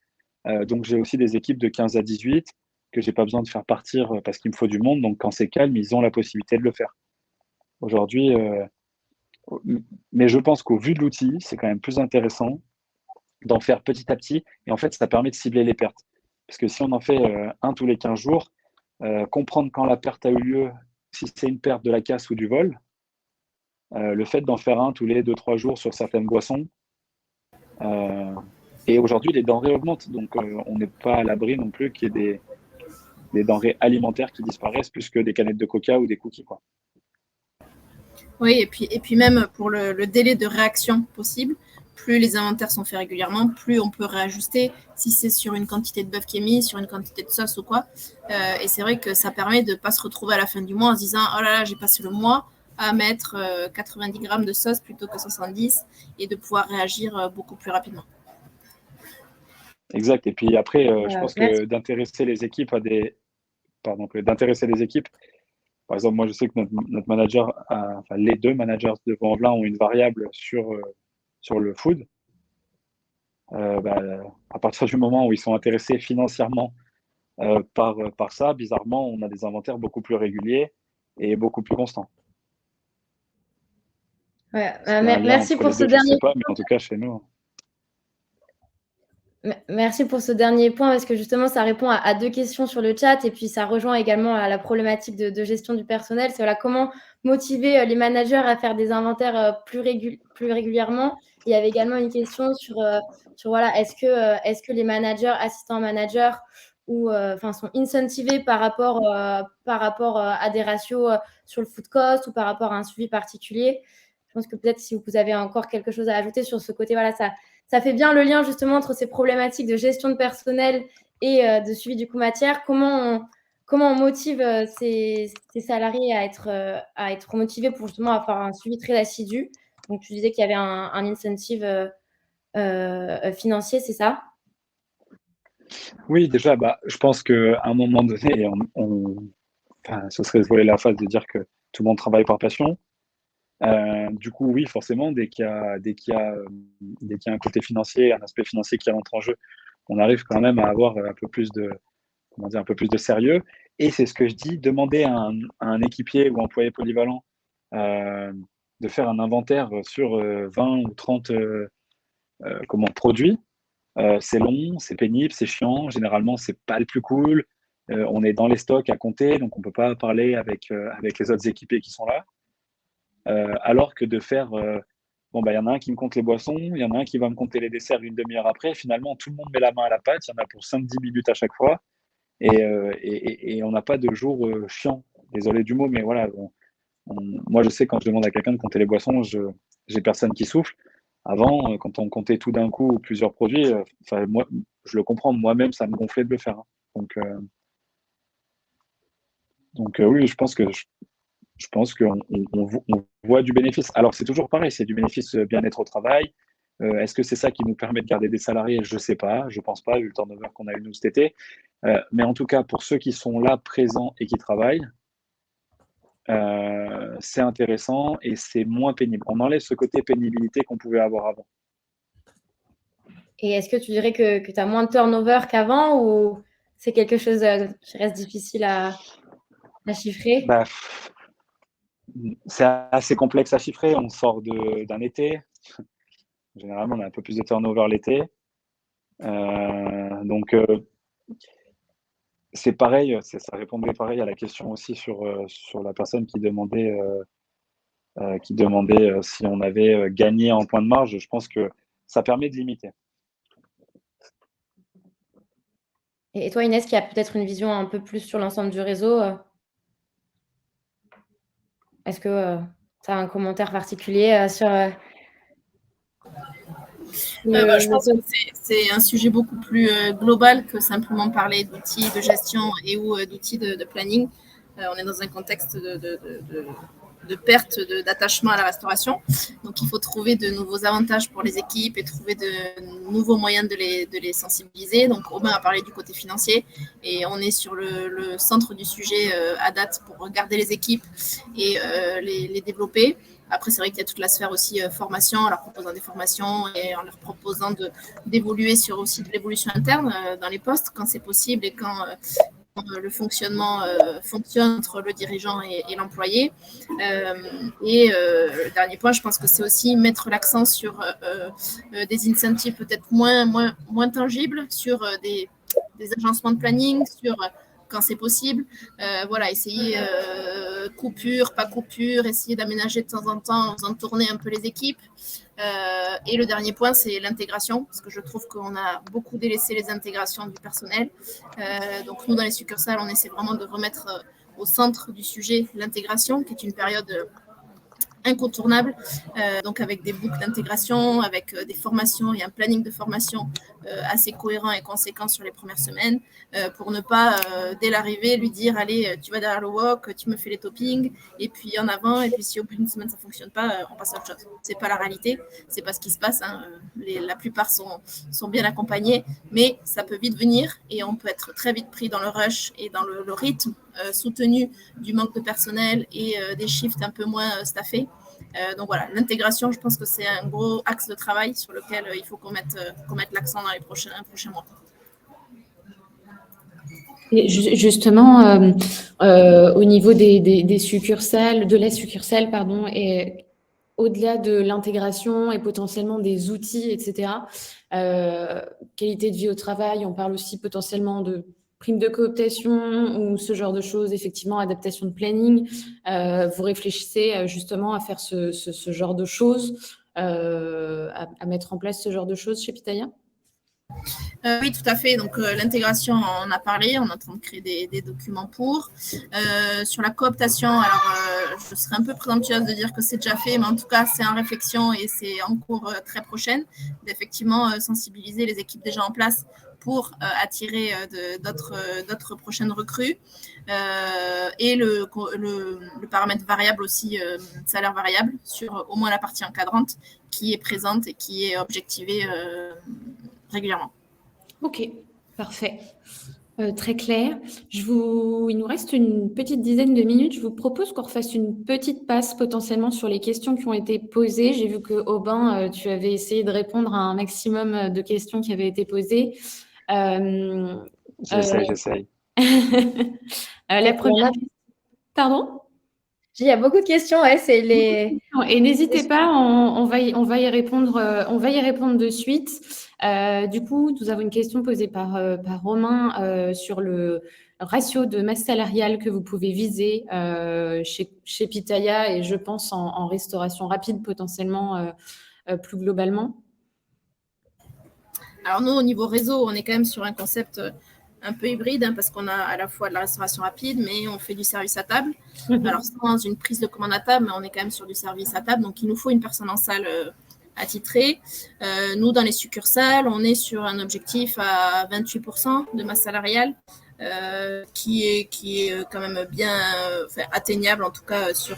Donc, j'ai aussi des équipes de 15 à 18 que j'ai pas besoin de faire partir parce qu'il me faut du monde. Donc, quand c'est calme, ils ont la possibilité de le faire. Aujourd'hui, mais je pense qu'au vu de l'outil, c'est quand même plus intéressant d'en faire petit à petit. Et en fait, ça permet de cibler les pertes. Parce que si on en fait un tous les 15 jours, comprendre quand la perte a eu lieu, si c'est une perte de la casse ou du vol, le fait d'en faire un tous les 2-3 jours sur certaines boissons. Et aujourd'hui, les denrées augmentent. Donc, on n'est pas à l'abri non plus qu'il y ait des denrées alimentaires qui disparaissent plus que des canettes de coca ou des cookies, quoi. Oui, et puis même pour le délai de réaction possible, plus les inventaires sont faits régulièrement, plus on peut réajuster si c'est sur une quantité de bœuf qui est mise, sur une quantité de sauce ou quoi. Et c'est vrai que ça permet de ne pas se retrouver à la fin du mois en se disant « Oh là là, j'ai passé le mois à mettre 90 grammes de sauce plutôt que 70 » et de pouvoir réagir beaucoup plus rapidement. Exact. Et puis après, je pense que d'intéresser les équipes par exemple, moi je sais que notre manager, les deux managers de Vaux-en-Velin ont une variable sur le food. À partir du moment où ils sont intéressés financièrement par ça, bizarrement, on a des inventaires beaucoup plus réguliers et beaucoup plus constants. Ouais, merci pour ce dernier. Je sais pas, mais en tout cas chez nous. Merci pour ce dernier point parce que justement ça répond à 2 questions sur le chat et puis ça rejoint également à la problématique de gestion du personnel. C'est comment motiver les managers à faire des inventaires plus régulièrement. Il y avait également une question sur est-ce que les managers, assistants managers sont incentivés par rapport à des ratios sur le food cost ou par rapport à un suivi particulier. Je pense que peut-être si vous avez encore quelque chose à ajouter sur ce côté, ça fait bien le lien justement entre ces problématiques de gestion de personnel et de suivi du coût matière. Comment on motive ces salariés à être motivés pour justement avoir un suivi très assidu. Donc, tu disais qu'il y avait un incentive financier, c'est ça? Oui, déjà, je pense qu'à un moment donné, ce serait se voiler la face de dire que tout le monde travaille par passion. Du coup, oui, forcément, dès qu'il y a un côté financier, un aspect financier qui rentre en jeu, on arrive quand même à avoir un peu plus de sérieux. Et c'est ce que je dis, demander à un équipier ou employé polyvalent de faire un inventaire sur 20 ou 30 produits. C'est long, c'est pénible, c'est chiant. Généralement, c'est pas le plus cool. On est dans les stocks à compter, donc on peut pas parler avec les autres équipiers qui sont là. Alors que de faire, il y en a un qui me compte les boissons, il y en a un qui va me compter les desserts une demi-heure après. Finalement, tout le monde met la main à la pâte. Il y en a pour 5-10 minutes à chaque fois. Et on n'a pas de jour chiant. Désolé du mot, mais voilà. Moi, je sais quand je demande à quelqu'un de compter les boissons, j'ai personne qui souffle. Avant, quand on comptait tout d'un coup plusieurs produits, moi, je le comprends. Moi-même, ça me gonflait de le faire. Donc oui, je pense qu'on voit du bénéfice. Alors, c'est toujours pareil, c'est du bénéfice bien-être au travail. Est-ce que c'est ça qui nous permet de garder des salariés? Je ne sais pas, je ne pense pas, vu le turnover qu'on a eu nous cet été. Mais en tout cas, pour ceux qui sont là, présents et qui travaillent, c'est intéressant et c'est moins pénible. On enlève ce côté pénibilité qu'on pouvait avoir avant. Et est-ce que tu dirais que tu as moins de turnover qu'avant ou c'est quelque chose qui reste difficile à chiffrer? C'est assez complexe à chiffrer. On sort d'un été. Généralement, on a un peu plus de turnover l'été. Donc, c'est pareil, ça répondait pareil à la question aussi sur la personne qui demandait si on avait gagné en point de marge. Je pense que ça permet de limiter. Et toi, Inès, qui a peut-être une vision un peu plus sur l'ensemble du réseau, est-ce que tu as un commentaire particulier sur je pense que c'est un sujet beaucoup plus global que simplement parler d'outils de gestion et ou d'outils de planning. On est dans un contexte de perte d'attachement à la restauration. Donc, il faut trouver de nouveaux avantages pour les équipes et trouver de nouveaux moyens de les sensibiliser. Donc, Aubin a parlé du côté financier et on est sur le centre du sujet à date pour garder les équipes et les développer. Après, c'est vrai qu'il y a toute la sphère aussi formation, en leur proposant des formations et en leur proposant d'évoluer sur aussi de l'évolution interne dans les postes quand c'est possible et quand le fonctionnement fonctionne entre le dirigeant et l'employé. Le dernier point, je pense que c'est aussi mettre l'accent sur des incentives peut-être moins tangibles, sur des agencements de planning, sur quand c'est possible. Voilà, essayer coupure, pas coupure, essayer d'aménager de temps en temps en faisant tourner un peu les équipes. Et le dernier point, c'est l'intégration, parce que je trouve qu'on a beaucoup délaissé les intégrations du personnel. Donc nous, dans les succursales, on essaie vraiment de remettre au centre du sujet l'intégration, qui est une période incontournable, donc avec des boucles d'intégration, avec des formations et un planning de formation assez cohérent et conséquent sur les premières semaines, pour ne pas, dès l'arrivée, lui dire « Allez, tu vas derrière le wok, tu me fais les toppings, et puis en avant, et puis si au bout d'une semaine ça ne fonctionne pas, on passe à autre chose. » Ce n'est pas la réalité, ce n'est pas ce qui se passe. Hein. La plupart sont bien accompagnés, mais ça peut vite venir, et on peut être très vite pris dans le rush et dans le rythme soutenu du manque de personnel et des shifts un peu moins staffés. Donc voilà, l'intégration, je pense que c'est un gros axe de travail sur lequel il faut qu'on mette l'accent dans les prochains mois. Et justement, au niveau des succursales, de la succursale, pardon, et au-delà de l'intégration et potentiellement des outils, etc., qualité de vie au travail, on parle aussi potentiellement de prime de cooptation ou ce genre de choses, effectivement, adaptation de planning. Vous réfléchissez justement à faire ce genre de choses, à mettre en place ce genre de choses chez Pitaya? Oui, tout à fait. Donc, l'intégration, on en a parlé. On est en train de créer des documents pour. Sur la cooptation, alors, je serais un peu présomptueuse de dire que c'est déjà fait, mais en tout cas, c'est en réflexion et c'est en cours très prochaine d'effectivement sensibiliser les équipes déjà en place pour attirer d'autres prochaines recrues. Et le paramètre variable aussi, salaire variable, sur au moins la partie encadrante qui est présente et qui est objectivée régulièrement. Ok, parfait. Très clair. Il nous reste une petite dizaine de minutes. Je vous propose qu'on refasse une petite passe potentiellement sur les questions qui ont été posées. J'ai vu que Aubin, tu avais essayé de répondre à un maximum de questions qui avaient été posées. J'essaye. La première. Pardon? Il y a beaucoup de questions, ouais, c'est les. Et n'hésitez pas, on va y répondre de suite. Du coup, nous avons une question posée par Romain sur le ratio de masse salariale que vous pouvez viser chez Pitaya et je pense en restauration rapide potentiellement plus globalement. Alors nous, au niveau réseau, on est quand même sur un concept un peu hybride parce qu'on a à la fois de la restauration rapide, mais on fait du service à table. Alors sans une prise de commande à table, mais on est quand même sur du service à table. Donc il nous faut une personne en salle attitrée. Nous, dans les succursales, on est sur un objectif à 28% de masse salariale qui est quand même bien atteignable, en tout cas sur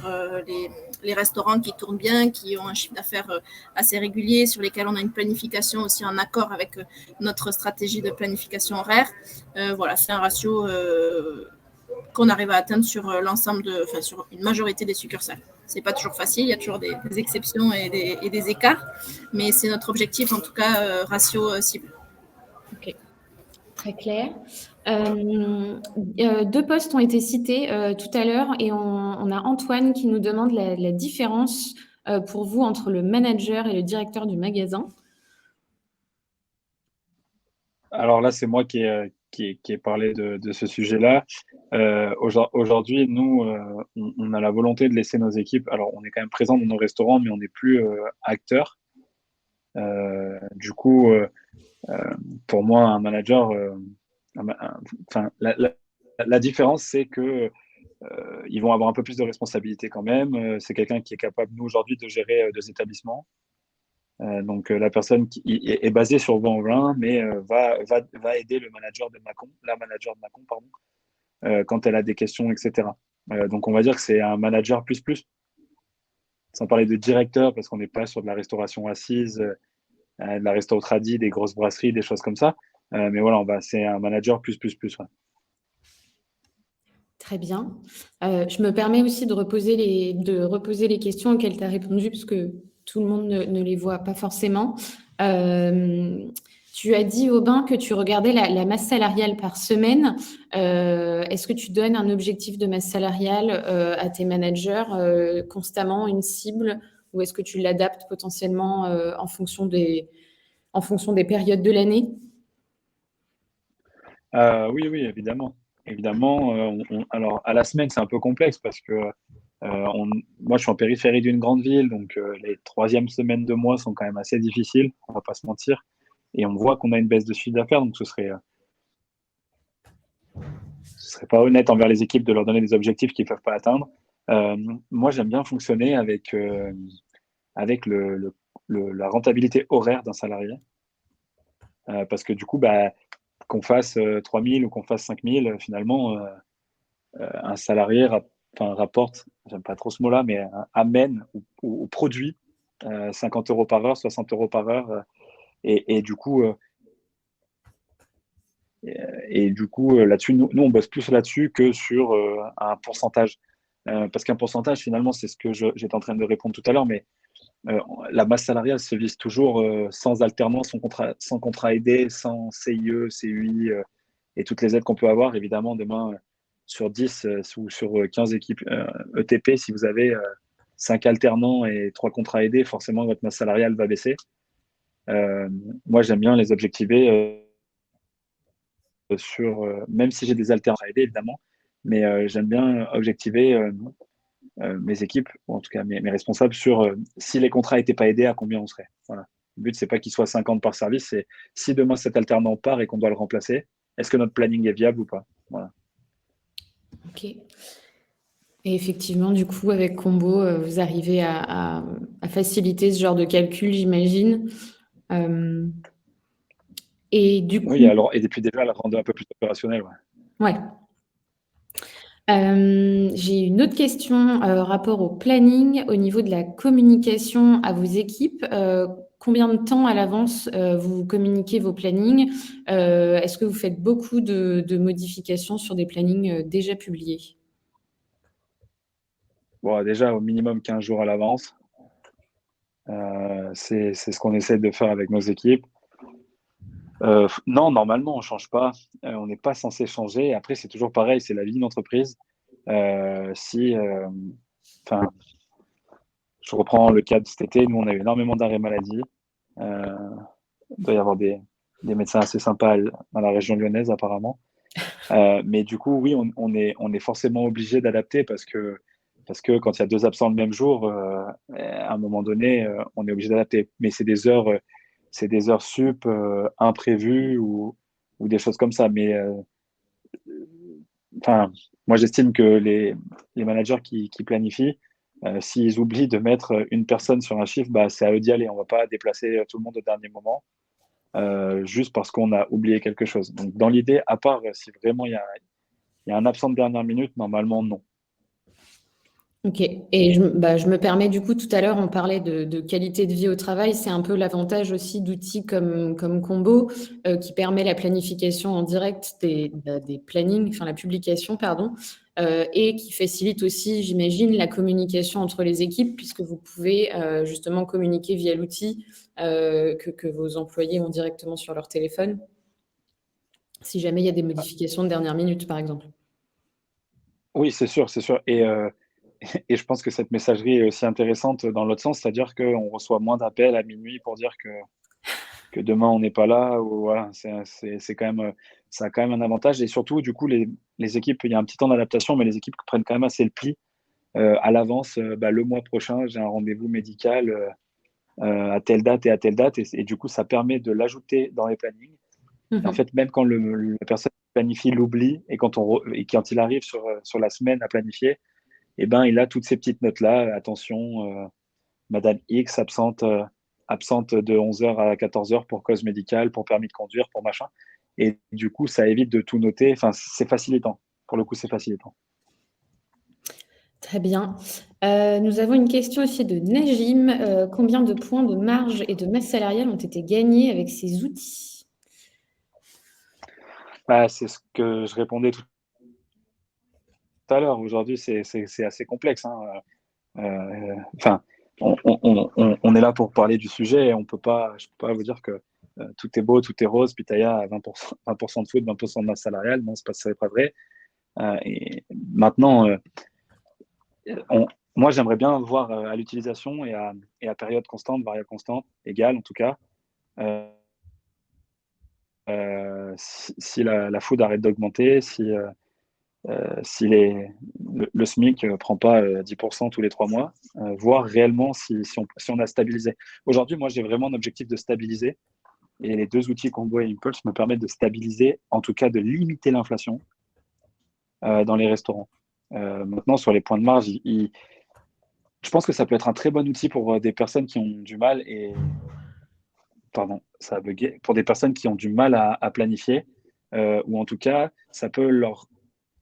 les restaurants qui tournent bien, qui ont un chiffre d'affaires assez régulier, sur lesquels on a une planification aussi en accord avec notre stratégie de planification horaire. Voilà, c'est un ratio qu'on arrive à atteindre sur sur une majorité des succursales. C'est pas toujours facile, il y a toujours des exceptions et des écarts, mais c'est notre objectif, en tout cas, ratio cible. Ok, très clair. Deux postes ont été cités tout à l'heure et on a Antoine qui nous demande la différence pour vous entre le manager et le directeur du magasin. Alors là, c'est moi qui ai parlé de ce sujet-là. Aujourd'hui, nous, on a la volonté de laisser nos équipes. Alors, on est quand même présent dans nos restaurants, mais on n'est plus acteur. Du coup, pour moi, un manager, la différence, c'est que ils vont avoir un peu plus de responsabilité quand même. C'est quelqu'un qui est capable, nous, aujourd'hui, de gérer 2 établissements. Donc, la personne qui est basée sur Vaux-en-Velin, mais va aider le manager de Mâcon, la manager de Mâcon, pardon, quand elle a des questions, etc. Donc, on va dire que c'est un manager plus plus, sans parler de directeur, parce qu'on n'est pas sur de la restauration assise, de la restauration tradie, des grosses brasseries, des choses comme ça. Mais voilà, c'est un manager plus plus plus. Ouais. Très bien. Je me permets aussi de reposer les questions auxquelles tu as répondu, parce que tout le monde ne les voit pas forcément. Tu as dit, Aubin, que tu regardais la masse salariale par semaine. Est-ce que tu donnes un objectif de masse salariale à tes managers constamment, une cible, ou est-ce que tu l'adaptes potentiellement en fonction des périodes de l'année? Oui, oui, évidemment. Évidemment, alors à la semaine, c'est un peu complexe parce que moi, je suis en périphérie d'une grande ville, donc les 3e semaines de mois sont quand même assez difficiles, on va pas se mentir. Et on voit qu'on a une baisse de chiffre d'affaires, donc ce serait pas honnête envers les équipes de leur donner des objectifs qu'ils ne peuvent pas atteindre. Moi, j'aime bien fonctionner avec la rentabilité horaire d'un salarié. Parce que du coup, qu'on fasse 3 000 ou qu'on fasse 5 000, finalement, un salarié rapporte, j'aime pas trop ce mot-là, mais amène ou produit 50 euros par heure, 60 euros par heure. Et du coup, là-dessus, nous, on bosse plus là-dessus que sur un pourcentage. Parce qu'un pourcentage, finalement, c'est ce que j'étais en train de répondre tout à l'heure, mais la masse salariale se vise toujours sans alternance, sans contrat aidé, sans CIE, CUI et toutes les aides qu'on peut avoir. Évidemment, demain, sur 10 ou sur 15 équipes ETP, si vous avez 5 alternants et 3 contrats aidés, forcément, votre masse salariale va baisser. Moi, j'aime bien les objectiver même si j'ai des alternants à aider, évidemment, mais j'aime bien objectiver mes équipes, ou en tout cas mes responsables, sur si les contrats n'étaient pas aidés, à combien on serait. Voilà. Le but, c'est pas qu'il soit 50 par service, c'est si demain cet alternant part et qu'on doit le remplacer, est-ce que notre planning est viable ou pas. Voilà. Ok. Et effectivement, du coup, avec Combo, vous arrivez à faciliter ce genre de calcul, j'imagine. Et du coup, Oui, alors, et puis déjà, la rendre un peu plus opérationnelle. ouais. J'ai une autre question rapport au planning, au niveau de la communication à vos équipes. Combien de temps à l'avance vous communiquez vos plannings? Est-ce que vous faites beaucoup de modifications sur des plannings déjà publiés? Bon, déjà, au minimum 15 jours à l'avance. C'est ce qu'on essaie de faire avec nos équipes. Non, normalement, on ne change pas. On n'est pas censé changer. Après, c'est toujours pareil, c'est la vie d'une entreprise. Je reprends le cas de cet été. Nous, on a eu énormément d'arrêts maladie. Il doit y avoir des médecins assez sympas dans la région lyonnaise, apparemment. Mais du coup, oui, on est forcément obligé d'adapter parce que quand il y a 2 absents le même jour, à un moment donné, on est obligé d'adapter. Mais c'est des heures sup imprévues ou des choses comme ça. Mais moi, j'estime que les managers qui planifient, s'ils oublient de mettre une personne sur un chiffre, c'est à eux d'y aller. On ne va pas déplacer tout le monde au dernier moment. juste parce qu'on a oublié quelque chose. Donc, dans l'idée, à part si vraiment il y a un absent de dernière minute, normalement, non. Ok. Et je me permets du coup, tout à l'heure, on parlait de qualité de vie au travail. C'est un peu l'avantage aussi d'outils comme Combo, qui permet la planification en direct des plannings, enfin la publication, pardon, et qui facilite aussi, j'imagine, la communication entre les équipes, puisque vous pouvez justement communiquer via l'outil que vos employés ont directement sur leur téléphone, si jamais il y a des modifications de dernière minute, par exemple. Oui, c'est sûr, c'est sûr. Et je pense que cette messagerie est aussi intéressante dans l'autre sens, c'est-à-dire qu'on reçoit moins d'appels à minuit pour dire que demain on n'est pas là. Ou voilà, c'est quand même, ça a quand même un avantage. Et surtout, du coup, les équipes, il y a un petit temps d'adaptation, mais les équipes prennent quand même assez le pli à l'avance. Le mois prochain, j'ai un rendez-vous médical à telle date et à telle date. Et du coup, ça permet de l'ajouter dans les plannings. Et en Mhm. fait, même quand la personne planifie l'oublie et et quand il arrive sur la semaine à planifier, eh ben, il a toutes ces petites notes-là. Attention, Madame X absente de 11h à 14h pour cause médicale, pour permis de conduire, pour machin. Et du coup, ça évite de tout noter. Enfin, c'est facilitant. Pour le coup, c'est facilitant. Très bien. Nous avons une question aussi de Najim. Combien de points de marge et de masse salariale ont été gagnés avec ces outils? C'est ce que je répondais tout à l'heure. Aujourd'hui, c'est assez complexe, hein. Enfin, on est là pour parler du sujet. Je peux pas vous dire que tout est beau, tout est rose, puis Taya à 20% de foot, 20% de masse salariale. Non, c'est pas vrai. Et maintenant, on- moi, j'aimerais bien voir à l'utilisation et à période constante, variable constante, égale en tout cas, euh, si la food arrête d'augmenter, si le SMIC ne prend pas 10% tous les 3 mois, voir réellement si on a stabilisé. Aujourd'hui, moi, j'ai vraiment un objectif de stabiliser. Et les deux outils Combo et Impulse me permettent de stabiliser, en tout cas de limiter l'inflation dans les restaurants. Maintenant, sur les points de marge, je pense que ça peut être un très bon outil pour des personnes qui ont du mal pardon, ça a bugué, pour des personnes qui ont du mal à planifier, ou en tout cas,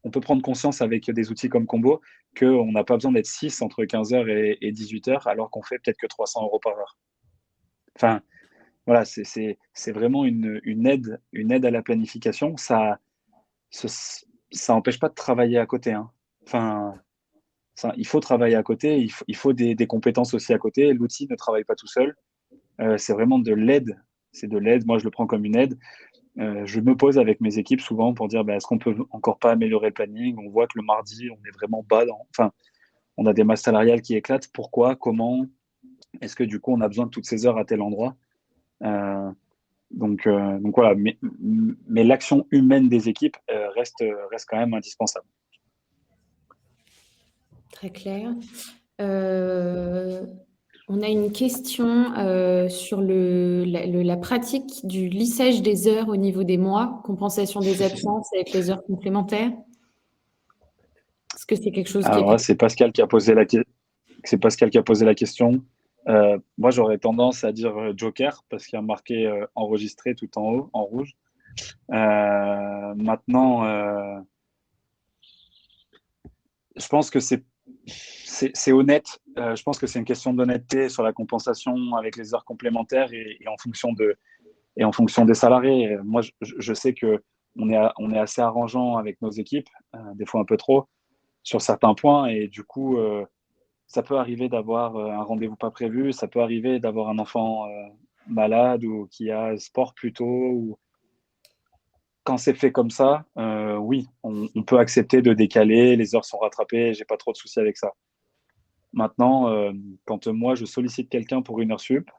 on peut prendre conscience avec des outils comme Combo qu'on n'a pas besoin d'être 6 entre 15h et 18h, alors qu'on fait peut-être que 300 euros par heure. Enfin, voilà, c'est vraiment une aide à la planification. Ça n'empêche pas de travailler à côté, hein. Enfin, il faut travailler à côté, il faut des compétences aussi à côté. L'outil ne travaille pas tout seul. C'est vraiment de l'aide. C'est de l'aide. Moi, je le prends comme une aide. Je me pose avec mes équipes souvent pour dire est-ce qu'on peut encore pas améliorer le planning. On voit que le mardi, on est vraiment bas. Enfin, on a des masses salariales qui éclatent. Pourquoi? Comment? Est-ce que du coup, on a besoin de toutes ces heures à tel endroit? Donc voilà. Mais l'action humaine des équipes reste quand même indispensable. Très clair. On a une question sur la pratique du lissage des heures au niveau des mois, compensation des absences avec les heures complémentaires. Est-ce que c'est quelque chose qui est Alors là, c'est Pascal qui a posé la question. Moi, j'aurais tendance à dire Joker parce qu'il y a marqué enregistré tout en haut, en rouge. Maintenant, je pense que c'est honnête. Je pense que c'est une question d'honnêteté sur la compensation avec les heures complémentaires et en fonction des salariés. Moi, je sais que on est assez arrangeant avec nos équipes, des fois un peu trop, sur certains points. Et du coup, ça peut arriver d'avoir un rendez-vous pas prévu. Ça peut arriver d'avoir un enfant malade ou qui a sport plus tôt. Quand c'est fait comme ça, oui, on peut accepter de décaler. Les heures sont rattrapées. J'ai pas trop de soucis avec ça. Maintenant, quand moi, je sollicite quelqu'un pour une heure sup,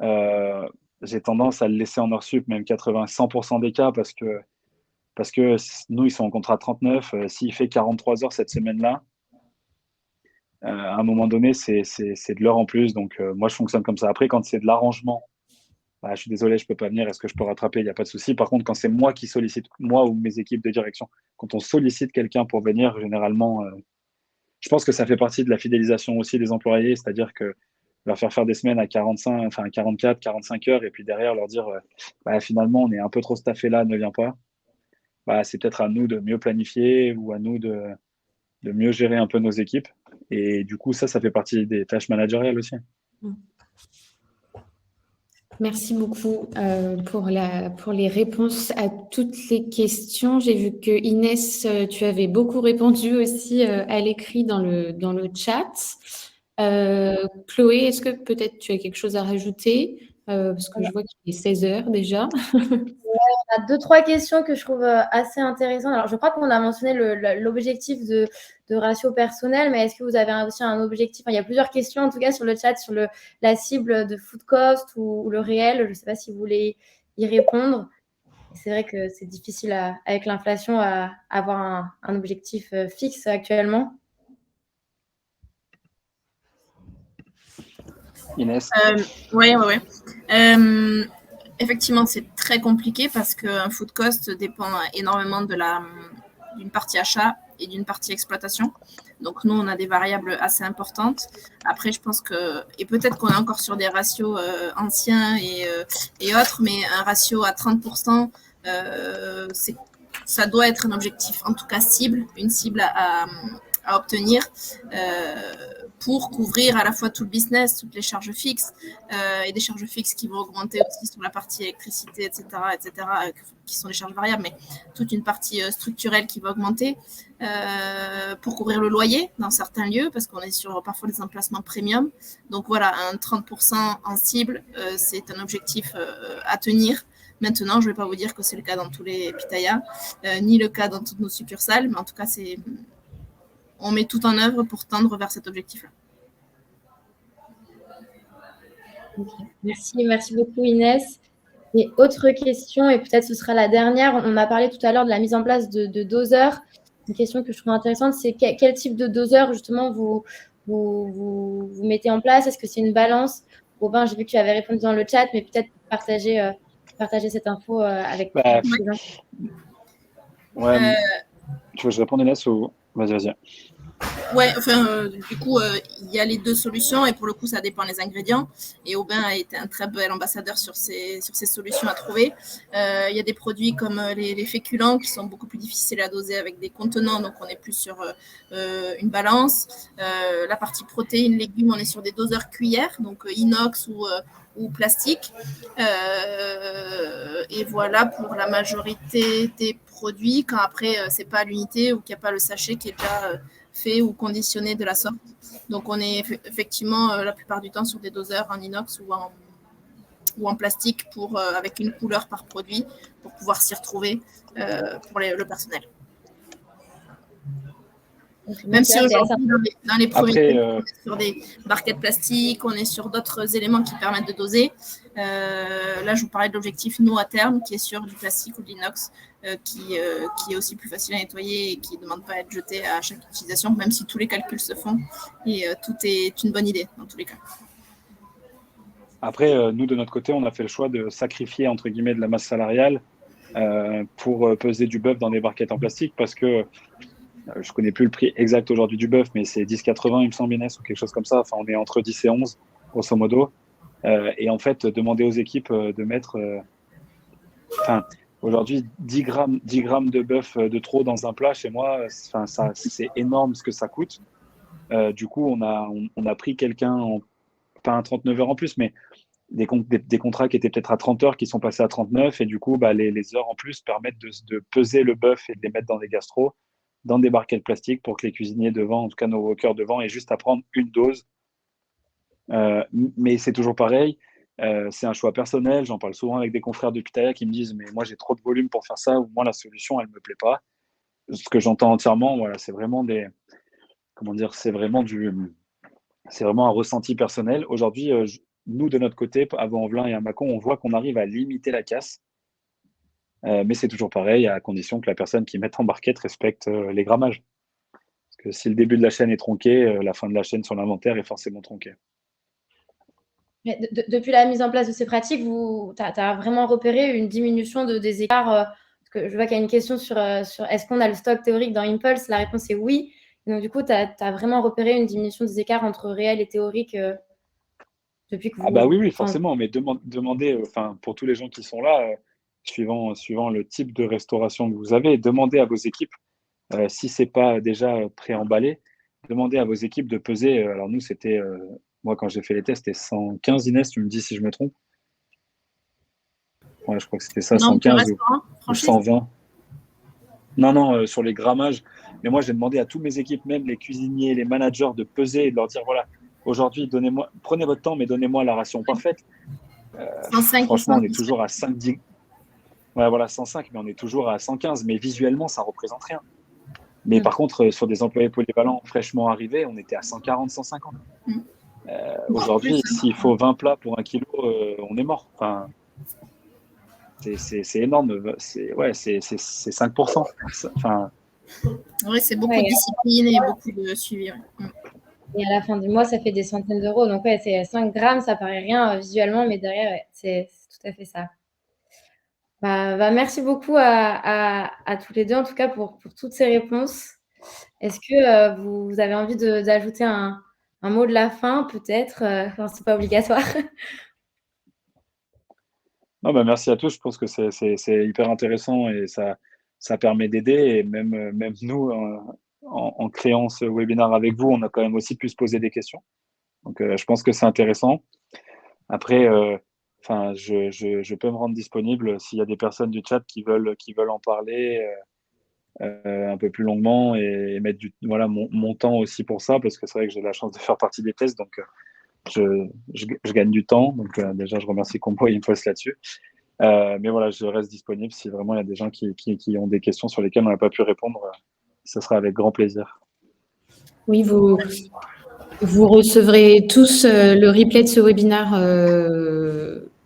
j'ai tendance à le laisser en heure sup, même 80-100% des cas, parce que nous, ils sont en contrat 39. S'il fait 43 heures cette semaine-là, à un moment donné, c'est de l'heure en plus. Donc, moi, je fonctionne comme ça. Après, quand c'est de l'arrangement, je suis désolé, je ne peux pas venir. Est-ce que je peux rattraper? Il n'y a pas de souci. Par contre, quand c'est moi qui sollicite, moi ou mes équipes de direction, quand on sollicite quelqu'un pour venir, généralement, je pense que ça fait partie de la fidélisation aussi des employés. C'est-à-dire que leur faire des semaines à 45, enfin 44, 45 heures, et puis derrière leur dire bah, finalement on est un peu trop staffé là, ne viens pas. Bah, c'est peut-être à nous de mieux planifier ou à nous de mieux gérer un peu nos équipes. Et du coup, ça fait partie des tâches managériales aussi. Merci beaucoup pour les réponses à toutes les questions. J'ai vu que Inès, tu avais beaucoup répondu aussi à l'écrit dans le chat. Chloé, est-ce que peut-être tu as quelque chose à rajouter? Parce que je vois qu'il est 16 heures déjà. On a 2-3 questions que je trouve assez intéressantes. Alors, je crois qu'on a mentionné l'objectif de ratio personnel, mais est-ce que vous avez aussi un objectif? Enfin, il y a plusieurs questions, en tout cas, sur le chat, sur la cible de food cost ou le réel. Je ne sais pas si vous voulez y répondre. C'est vrai que c'est difficile avec l'inflation à avoir un objectif fixe actuellement. Inès? Oui. Effectivement, c'est très compliqué parce qu'un food cost dépend énormément d'une partie achat et d'une partie exploitation. Donc, nous, on a des variables assez importantes. Après, je pense et peut-être qu'on est encore sur des ratios anciens et autres, mais un ratio à 30%, ça doit être un objectif, en tout cas cible, une cible à obtenir pour couvrir à la fois tout le business, toutes les charges fixes et des charges fixes qui vont augmenter aussi sur la partie électricité, etc., qui sont des charges variables, mais toute une partie structurelle qui va augmenter pour couvrir le loyer dans certains lieux, parce qu'on est sur parfois des emplacements premium. Donc voilà, un 30% en cible, c'est un objectif à tenir. Maintenant, je ne vais pas vous dire que c'est le cas dans tous les pitayas, ni le cas dans toutes nos succursales, mais en tout cas, on met tout en œuvre pour tendre vers cet objectif-là. Okay. Merci beaucoup Inès. Et autre question, et peut-être ce sera la dernière, on a parlé tout à l'heure de la mise en place de doseurs. Une question que je trouve intéressante, c'est quel type de doseur justement vous mettez en place? Est-ce que c'est une balance? Robin, j'ai vu que tu avais répondu dans le chat, mais peut-être partager cette info avec les gens. Ouais. Tu veux que je réponde, Inès, ou vas-y. Ouais, enfin, du coup, il y a les deux solutions et pour le coup, ça dépend des ingrédients. Et Aubin a été un très bel ambassadeur sur ces solutions à trouver. Il y a des produits comme les féculents qui sont beaucoup plus difficiles à doser avec des contenants, donc on est plus sur une balance. La partie protéines, légumes, on est sur des doseurs cuillères, donc inox ou plastique. Et voilà pour la majorité des produits, quand après, c'est pas à l'unité ou qu'il n'y a pas le sachet qui est déjà fait ou conditionné de la sorte. Donc, on est effectivement la plupart du temps sur des doseurs en inox ou en plastique avec une couleur par produit pour pouvoir s'y retrouver pour le personnel. Même si aujourd'hui, dans les premiers on est sur des barquettes plastiques, on est sur d'autres éléments qui permettent de doser. Là, je vous parlais de l'objectif nous à terme, qui est sur du plastique ou de l'inox, qui est aussi plus facile à nettoyer et qui ne demande pas à être jeté à chaque utilisation, même si tous les calculs se font. Et tout est une bonne idée dans tous les cas. Après, nous, de notre côté, on a fait le choix de sacrifier, entre guillemets, de la masse salariale pour peser du bœuf dans des barquettes en plastique parce que je ne connais plus le prix exact aujourd'hui du bœuf, mais c'est 10,80, il me semble, Inès, ou quelque chose comme ça. Enfin, on est entre 10 et 11, grosso modo. Et en fait, demander aux équipes de mettre... aujourd'hui, 10 grammes de bœuf de trop dans un plat, chez moi, c'est énorme ce que ça coûte. Du coup, on a pris quelqu'un, pas un 39 heures en plus, mais des contrats qui étaient peut-être à 30 heures qui sont passés à 39. Et du coup, les heures en plus permettent de peser le bœuf et de les mettre dans des gastros, dans des barquettes plastiques pour que les cuisiniers devant, en tout cas nos workers devant, aient juste à prendre une dose. Mais c'est toujours pareil, c'est un choix personnel. J'en parle souvent avec des confrères de Pitaya qui me disent mais moi j'ai trop de volume pour faire ça, ou moi la solution elle me plaît pas. Ce que j'entends entièrement, voilà, c'est vraiment c'est vraiment un ressenti personnel. Aujourd'hui, nous de notre côté, à Vaux-en-Velin et à Mâcon, on voit qu'on arrive à limiter la casse. Mais c'est toujours pareil, à condition que la personne qui met en barquette respecte les grammages. Parce que si le début de la chaîne est tronqué, la fin de la chaîne sur l'inventaire est forcément tronquée. Mais depuis la mise en place de ces pratiques, tu as vraiment repéré une diminution des écarts parce que je vois qu'il y a une question sur est-ce qu'on a le stock théorique dans Impulse? La réponse est oui. Et donc, du coup, tu as vraiment repéré une diminution des écarts entre réel et théorique depuis que Ah bah oui, enfin, forcément, mais demandez, enfin, pour tous les gens qui sont là, suivant le type de restauration que vous avez, demandez à vos équipes, si c'est pas déjà préemballé, demandez à vos équipes de peser. Alors nous, c'était, moi quand j'ai fait les tests, c'était 115 Inès, tu me dis si je me trompe. Ouais, je crois que c'était ça, Non, de 115 restaurant, ou franchise. 120. Non, non, sur les grammages. Mais moi, j'ai demandé à toutes mes équipes, même les cuisiniers, les managers, de peser et de leur dire, voilà, aujourd'hui, prenez votre temps, mais donnez-moi la ration parfaite. 105 ou Franchement, on est 110. toujours à 5-10. Ouais, voilà, 105, mais on est toujours à 115. Mais visuellement, ça représente rien. Mais Mm. par contre, sur des employés polyvalents fraîchement arrivés, on était à 140, 150. Mm. Voire plus, Aujourd'hui, hein. s'il faut 20 plats pour 1 kilo, on est mort. Enfin, c'est énorme. C'est 5%. Enfin, Oui, c'est beaucoup Ouais, de discipline et beaucoup de suivi. Ouais. et à la fin du mois, ça fait des centaines d'euros. Donc, ouais, c'est 5 grammes, ça paraît rien visuellement, mais derrière, ouais, c'est tout à fait ça. Merci beaucoup à tous les deux, en tout cas, pour toutes ces réponses. Est-ce que vous avez envie d'ajouter un mot de la fin, peut-être? Enfin, c'est pas obligatoire. non, bah, merci à tous. Je pense que c'est hyper intéressant et ça permet d'aider. Et même nous, en créant ce webinaire avec vous, on a quand même aussi pu se poser des questions. Donc, je pense que c'est intéressant. Après, enfin, je peux me rendre disponible s'il y a des personnes du chat qui veulent en parler un peu plus longuement et mettre voilà, mon temps aussi pour ça, parce que c'est vrai que j'ai la chance de faire partie des tests, donc je gagne du temps. Donc, déjà, je remercie Combo et Infost là-dessus. Mais voilà, je reste disponible si vraiment il y a des gens qui ont des questions sur lesquelles on n'a pas pu répondre. Ce sera avec grand plaisir. Oui, vous recevrez tous le replay de ce webinaire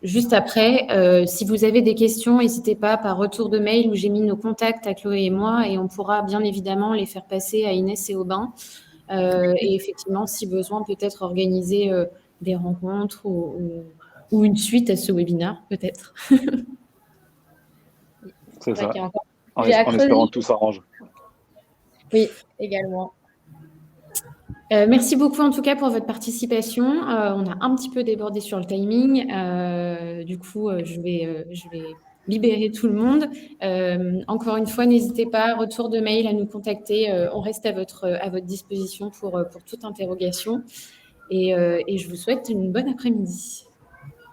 juste après. Si vous avez des questions, n'hésitez pas par retour de mail où j'ai mis nos contacts à Chloé et moi et on pourra bien évidemment les faire passer à Inès et Aubin. Et effectivement, si besoin, peut-être organiser des rencontres ou une suite à ce webinaire, peut-être. C'est C'est vrai ça, qu'il y a encore un sujet à en creuser. espérant que tout s'arrange. Oui, également. Merci beaucoup en tout cas pour votre participation. On a un petit peu débordé sur le timing. Du coup, je vais libérer tout le monde. Encore une fois, n'hésitez pas, retour de mail à nous contacter. On reste à votre disposition pour toute interrogation. Et je vous souhaite une bonne après-midi.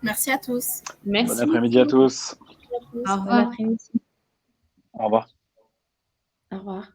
Merci à tous. Bon Merci après-midi à beaucoup. tous. Au Bon revoir. après-midi. Au revoir. Au revoir.